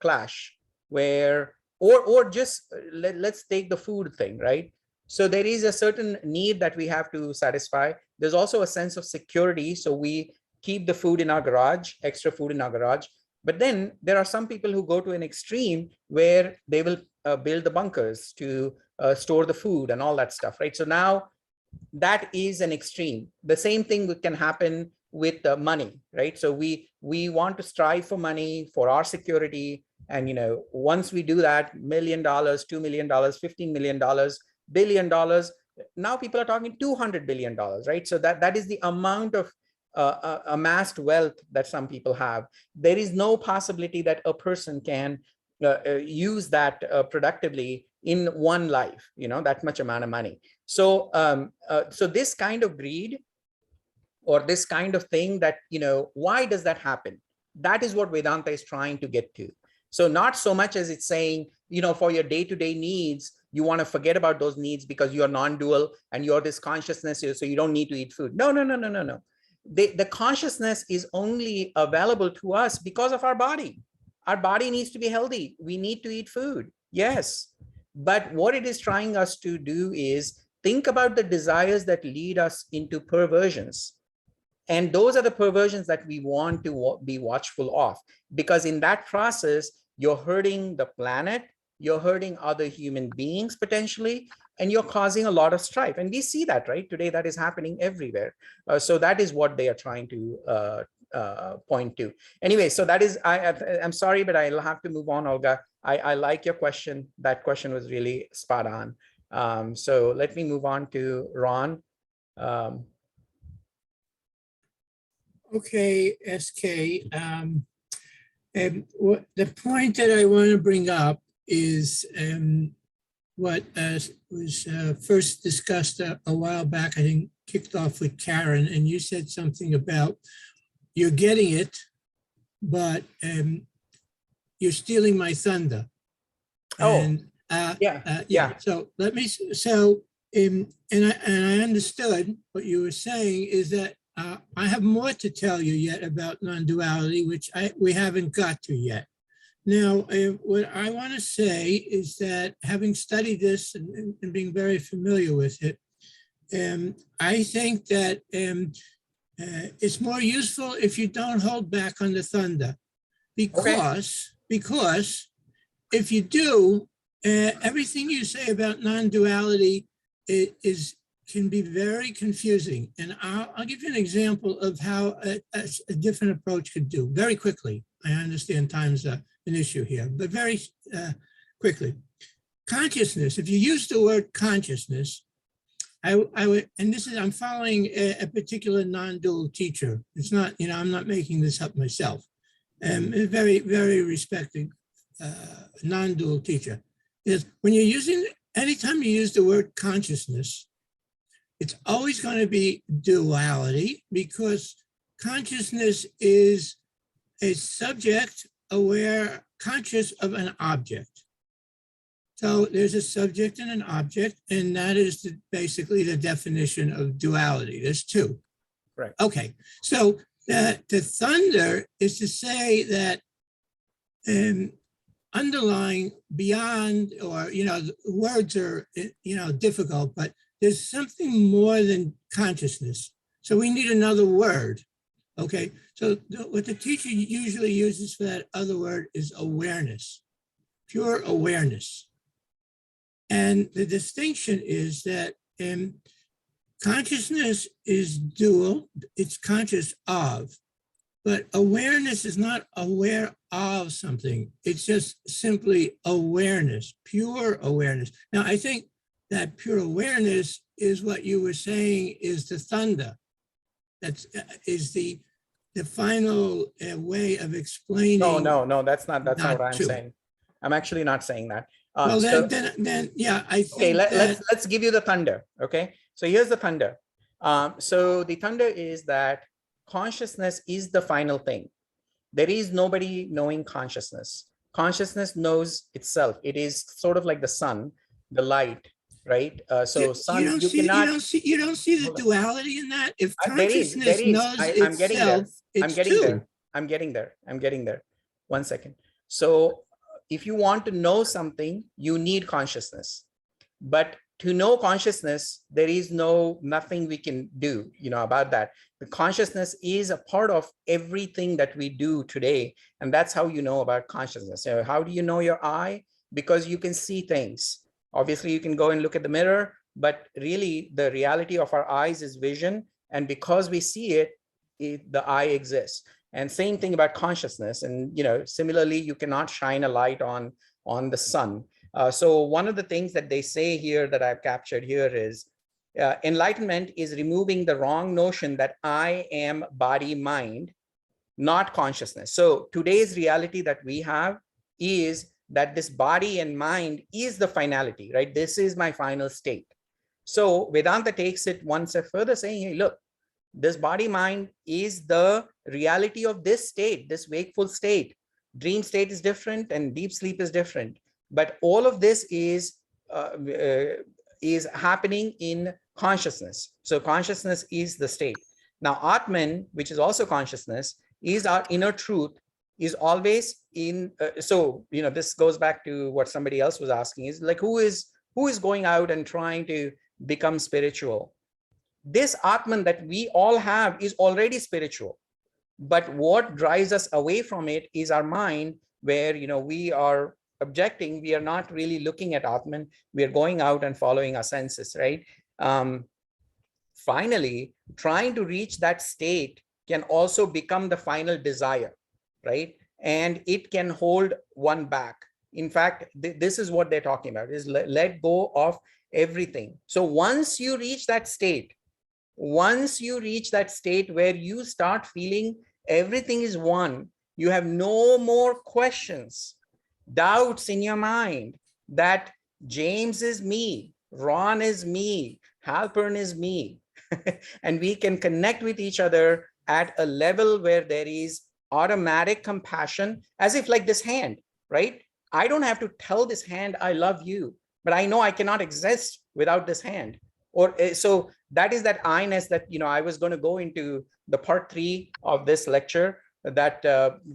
clash where, or just let's take the food thing, right? So there is a certain need that we have to satisfy. There's also a sense of security. So we keep the food in our garage, extra food in our garage. But then there are some people who go to an extreme where they will build the bunkers to store the food and all that stuff, right? So now that is an extreme. The same thing can happen with money, right? So we want to strive for money, for our security. And, once we do that, $1 million, $2 million, $15 million, $1 billion, now people are talking $200 billion, right? So that is the amount of amassed wealth that some people have. There is no possibility that a person can use that productively in one life, that much amount of money. So so this kind of greed or this kind of thing that, why does that happen? That is what Vedanta is trying to get to. So not so much as it's saying, for your day-to-day needs, you want to forget about those needs because you're non-dual and you're this consciousness, so you don't need to eat food. No. The consciousness is only available to us because of our body. Our body needs to be healthy. We need to eat food. Yes. But what it is trying us to do is think about the desires that lead us into perversions. And those are the perversions that we want to be watchful of, because in that process, you're hurting the planet, you're hurting other human beings potentially, and you're causing a lot of strife. And we see that, right? Today, that is happening everywhere. So that is what they are trying to point to. Anyway, so that is, I'm sorry, but I'll have to move on, Olga. I like your question. That question was really spot on. So let me move on to Ron. Okay, SK. And the point that I want to bring up is what was first discussed a while back, I think kicked off with Karen, and you said something about you're getting it, but you're stealing my thunder. And, yeah. So let me, and I understood what you were saying is that I have more to tell you yet about non-duality, which we haven't got to yet. Now, what I want to say is that having studied this and being very familiar with it, I think that it's more useful if you don't hold back on the thunder, because if you do, everything you say about non-duality can be very confusing. And I'll give you an example of how a different approach could do very quickly. I understand time's an issue here, but very quickly. Consciousness, if you use the word consciousness, I would, and this is, I'm following a particular non-dual teacher. It's not, I'm not making this up myself. A very, very respected non-dual teacher. Is when you're using, anytime you use the word consciousness, it's always going to be duality, because consciousness is a subject aware, conscious of an object. So there's a subject and an object, and that is basically the definition of duality. There's two. Right. Okay. So the thunder is to say that underlying beyond, or, words are, difficult, but there's something more than consciousness. So we need another word. Okay. So what the teacher usually uses for that other word is awareness, pure awareness. And the distinction is that consciousness is dual, it's conscious of, but awareness is not aware of something. It's just simply awareness, pure awareness. Now, I think that pure awareness is what you were saying is the thunder. That is the final way of explaining. No, that's not what I'm saying. I'm actually not saying that. Well, then, yeah, I think. Okay, let's give you the thunder. Okay, so here's the thunder. So the thunder is that consciousness is the final thing. There is nobody knowing consciousness. Consciousness knows itself. It is sort of like the sun, the light, right? So sun, you don't see the duality in that. If consciousness knows itself, I'm getting there. 1 second. So if you want to know something, you need consciousness. But to know consciousness, there is nothing we can do, about that. The consciousness is a part of everything that we do today. And that's how you know about consciousness. So how do you know your eye? Because you can see things. Obviously, you can go and look at the mirror, but really the reality of our eyes is vision. And because we see it, the eye exists. And same thing about consciousness. And, similarly, you cannot shine a light on the sun. So one of the things that they say here that I've captured here is enlightenment is removing the wrong notion that I am body, mind, not consciousness. So today's reality that we have is that this body and mind is the finality, right? This is my final state. So Vedanta takes it one step further, saying, hey, look, This body mind is the reality of this state, this wakeful state. Dream state is different and deep sleep is different. But all of this is happening in consciousness. So consciousness is the state. Now, Atman, which is also consciousness, is our inner truth, is always in. So, you know, this goes back to what somebody else was asking, is like, who is going out and trying to become spiritual? This Atman that we all have is already spiritual. But what drives us away from it is our mind, where, you know, we are objecting. We are not really looking at Atman. We are going out and following our senses, right? Finally, trying to reach that state can also become the final desire, right? And it can hold one back. In fact, this is what they're talking about, is let go of everything. So once you reach that state, where you start feeling everything is one, you have no more questions, doubts in your mind that James is me, Ron is me, Halpern is me. And we can connect with each other at a level where there is automatic compassion, as if like this hand, right? I don't have to tell this hand, I love you, but I know I cannot exist without this hand. Or so that is that I-ness that, you know, I was going to go into the part 3 of this lecture, that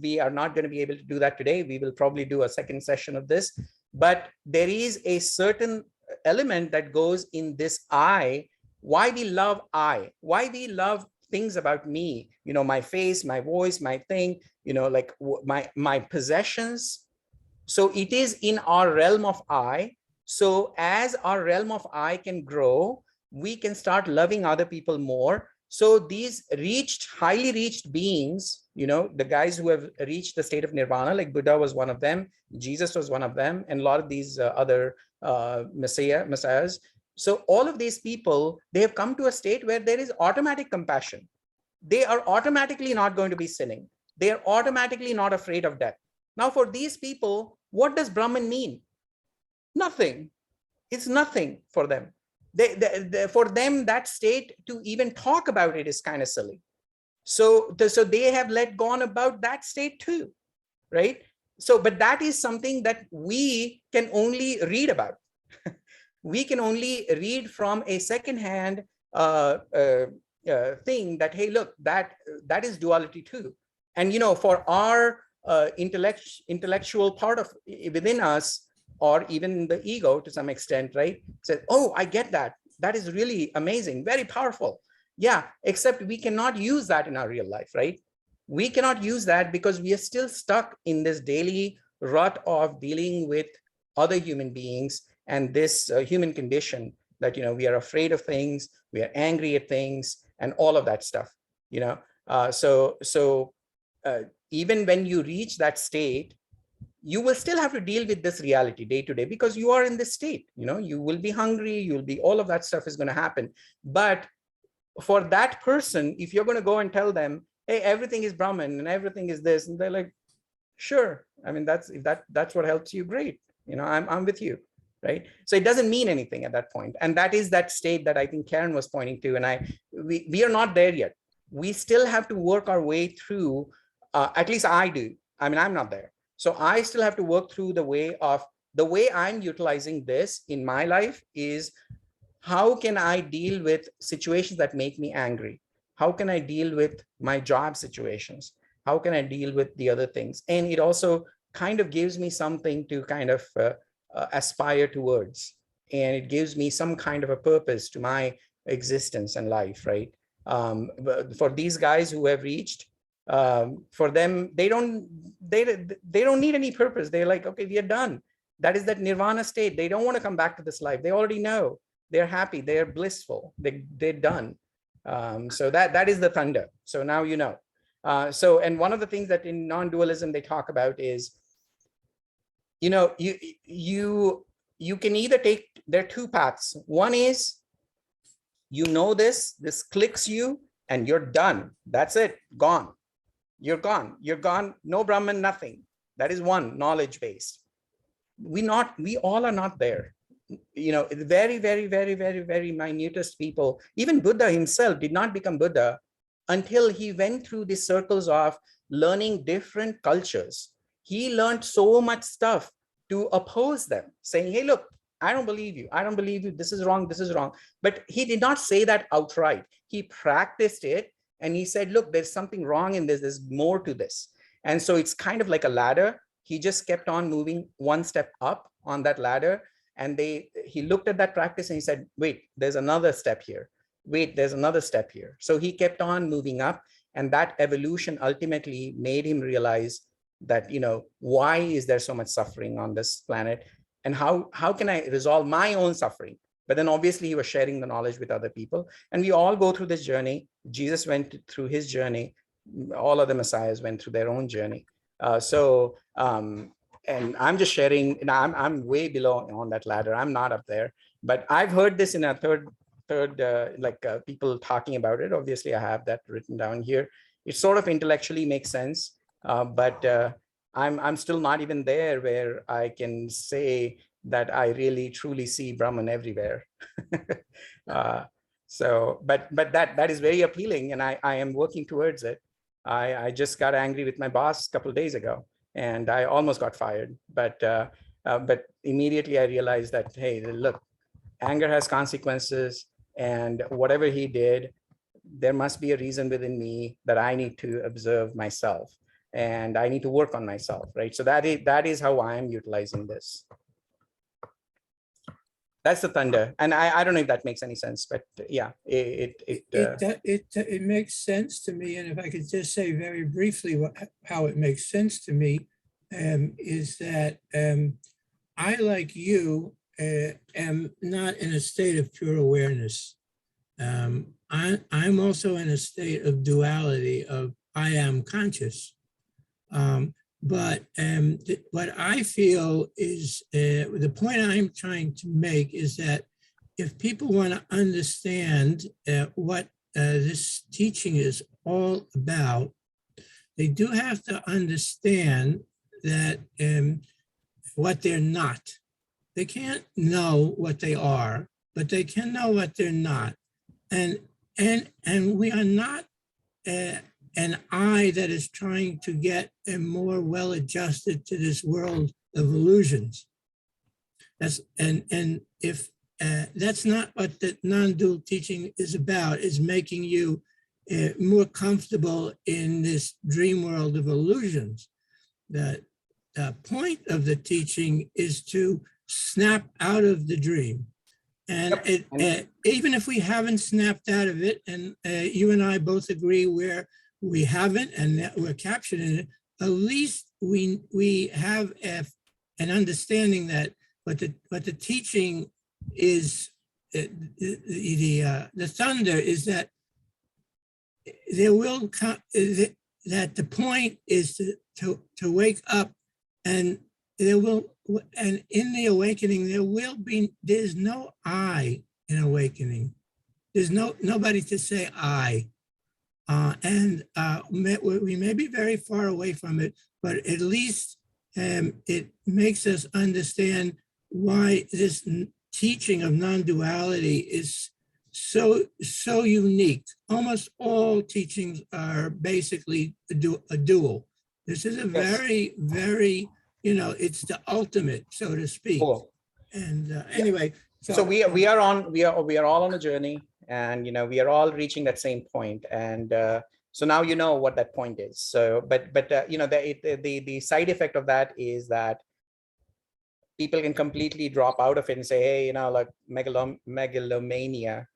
we are not going to be able to do that today. We will probably do a second session of this, but there is a certain element that goes in this I, why we love I, why we love things about me, you know, my face, my voice, my thing, you know, like my possessions. So it is in our realm of I. So as our realm of I can grow, we can start loving other people more. So these highly reached beings, you know, the guys who have reached the state of nirvana, like Buddha was one of them, Jesus was one of them, and a lot of these other messiahs. So all of these people, they have come to a state where there is automatic compassion. They are automatically not going to be sinning. They are automatically not afraid of death. Now, for these people, what does Brahman mean? Nothing. It's nothing for them. For them, that state, to even talk about it is kind of silly. So they have let gone about that state too, right? So, but that is something that we can only read about. We can only read from a secondhand thing that, hey, look, that is duality too. And, you know, for our intellectual part of within us, or even the ego to some extent, right, says, oh, I get that. That is really amazing, very powerful. Yeah, except we cannot use that in our real life, right? We cannot use that because we are still stuck in this daily rut of dealing with other human beings and this human condition that, you know, we are afraid of things, we are angry at things, and all of that stuff, you know. Even when you reach that state, you will still have to deal with this reality day to day, because you are in this state, you know, you will be hungry, you'll be, all of that stuff is going to happen. But for that person, if you're going to go and tell them, hey, everything is Brahman and everything is this, and they're like, sure, I mean, that's what helps you, great, you know, I'm with you, right? So it doesn't mean anything at that point. And that is that state that I think Karen was pointing to, and we are not there yet. We still have to work our way through, at least I do. I mean, I'm not there. So I still have to work through the way I'm utilizing this in my life is, how can I deal with situations that make me angry? How can I deal with my job situations? How can I deal with the other things? And it also kind of gives me something to kind of aspire towards. And it gives me some kind of a purpose to my existence and life, right? But for these guys who have reached, for them, they don't need any purpose. They're like, okay, we are done. That is that nirvana state. They don't want to come back to this life. They already know. They're happy. They're blissful. They're done. So that is the thunder. So now you know. And one of the things that in non-dualism they talk about is, you know, you can either take, there are two paths. One is, you know, this clicks you and you're done. That's it, gone. You're gone. You're gone. No Brahman, nothing. That is one, knowledge based. We all are not there. You know, very, very, very, very, very minutest people. Even Buddha himself did not become Buddha until he went through the circles of learning different cultures. He learned so much stuff to oppose them, saying, hey, look, I don't believe you. I don't believe you. This is wrong. This is wrong. But he did not say that outright. He practiced it. And he said, look, there's something wrong in this. There's more to this. And so it's kind of like a ladder. He just kept on moving one step up on that ladder. And he looked at that practice and he said, wait, there's another step here. Wait, there's another step here. So he kept on moving up. And that evolution ultimately made him realize that, why is there so much suffering on this planet? And how can I resolve my own suffering? But then obviously he was sharing the knowledge with other people. And we all go through this journey. Jesus went through his journey. All of the messiahs went through their own journey. And I'm just sharing, I'm way below on that ladder. I'm not up there. But I've heard this in a third people talking about it. Obviously, I have that written down here. It sort of intellectually makes sense. But I'm still not even there where I can say that I really truly see Brahman everywhere. But that is very appealing, and I am working towards it. I just got angry with my boss a couple of days ago, and I almost got fired. But immediately I realized that, hey, look, anger has consequences, and whatever he did, there must be a reason within me that I need to observe myself. And I need to work on myself, right? So that is how I am utilizing this. That's the thunder, and I don't know if that makes any sense, but yeah, it makes sense to me. And if I could just say very briefly how it makes sense to me, is that I, like you, am not in a state of pure awareness. I'm also in a state of duality of I am conscious. But what I feel is the point I'm trying to make is that if people want to understand what this teaching is all about, they do have to understand that what they're not. They can't know what they are, but they can know what they're not. And we are not an I that is trying to get more well-adjusted to this world of illusions. And if that's not what the non-dual teaching is about, is making you more comfortable in this dream world of illusions. The point of the teaching is to snap out of the dream. And even if we haven't snapped out of it, and you and I both agree we haven't, and that we're captured in it, at least we have an understanding that what the teaching is, the thunder is that there will come, that the point is to wake up, and there will, and in the awakening there's no I in awakening. There's nobody to say I. We may be very far away from it, but at least it makes us understand why this teaching of non-duality is so unique. Almost all teachings are basically a dual. This is a very, very, it's the ultimate, so to speak. Cool. And anyway, so we are all on a journey. And we are all reaching that same point, and so now you know what that point is. So, but the side effect of that is that people can completely drop out of it and say, hey, like megalomania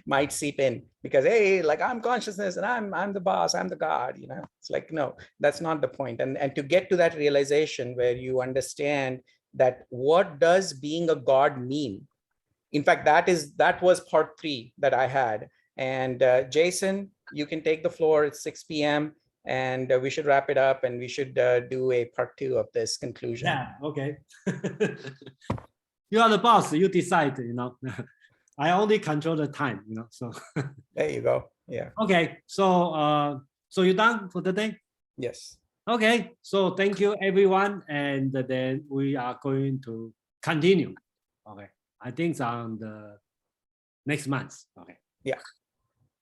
might seep in because, hey, like I'm consciousness and I'm the boss, I'm the God. It's like, no, that's not the point. And to get to that realization where you understand that what does being a God mean. In fact, that was part 3 that I had. And Jason, you can take the floor. It's 6 p.m. and we should wrap it up, and we should do a part 2 of this conclusion. Yeah, okay. You are the boss, you decide, I only control the time, so. There you go, yeah. Okay, so you're done for the day? Yes. Okay, so thank you everyone, and then we are going to continue. Okay. I think it's on the next month. Okay. Yeah.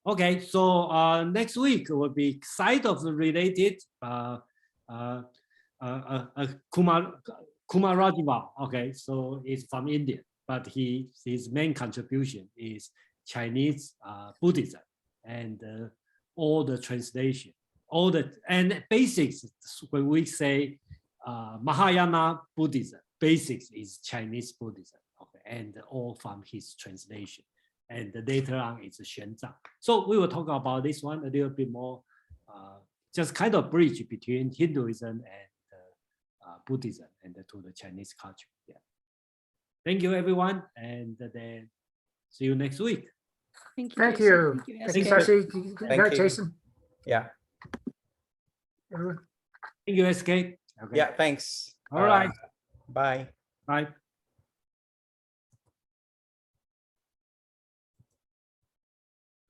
Okay, so next week will be side of the related Kumarajiva. Okay, so it's from India, but his main contribution is Chinese Buddhism and all the translation, and basics. When we say Mahayana Buddhism, basics is Chinese Buddhism. Okay, and all from his translation. And later on, it's Xuanzang. So we will talk about this one a little bit more, just kind of bridge between Hinduism and Buddhism and to the Chinese culture. Yeah. Thank you, everyone, and then see you next week. Thank you. Thanks, Darcy. Good night, Jason. Yeah. Thank you, SK. Okay. Yeah, thanks. All right. Bye. Bye.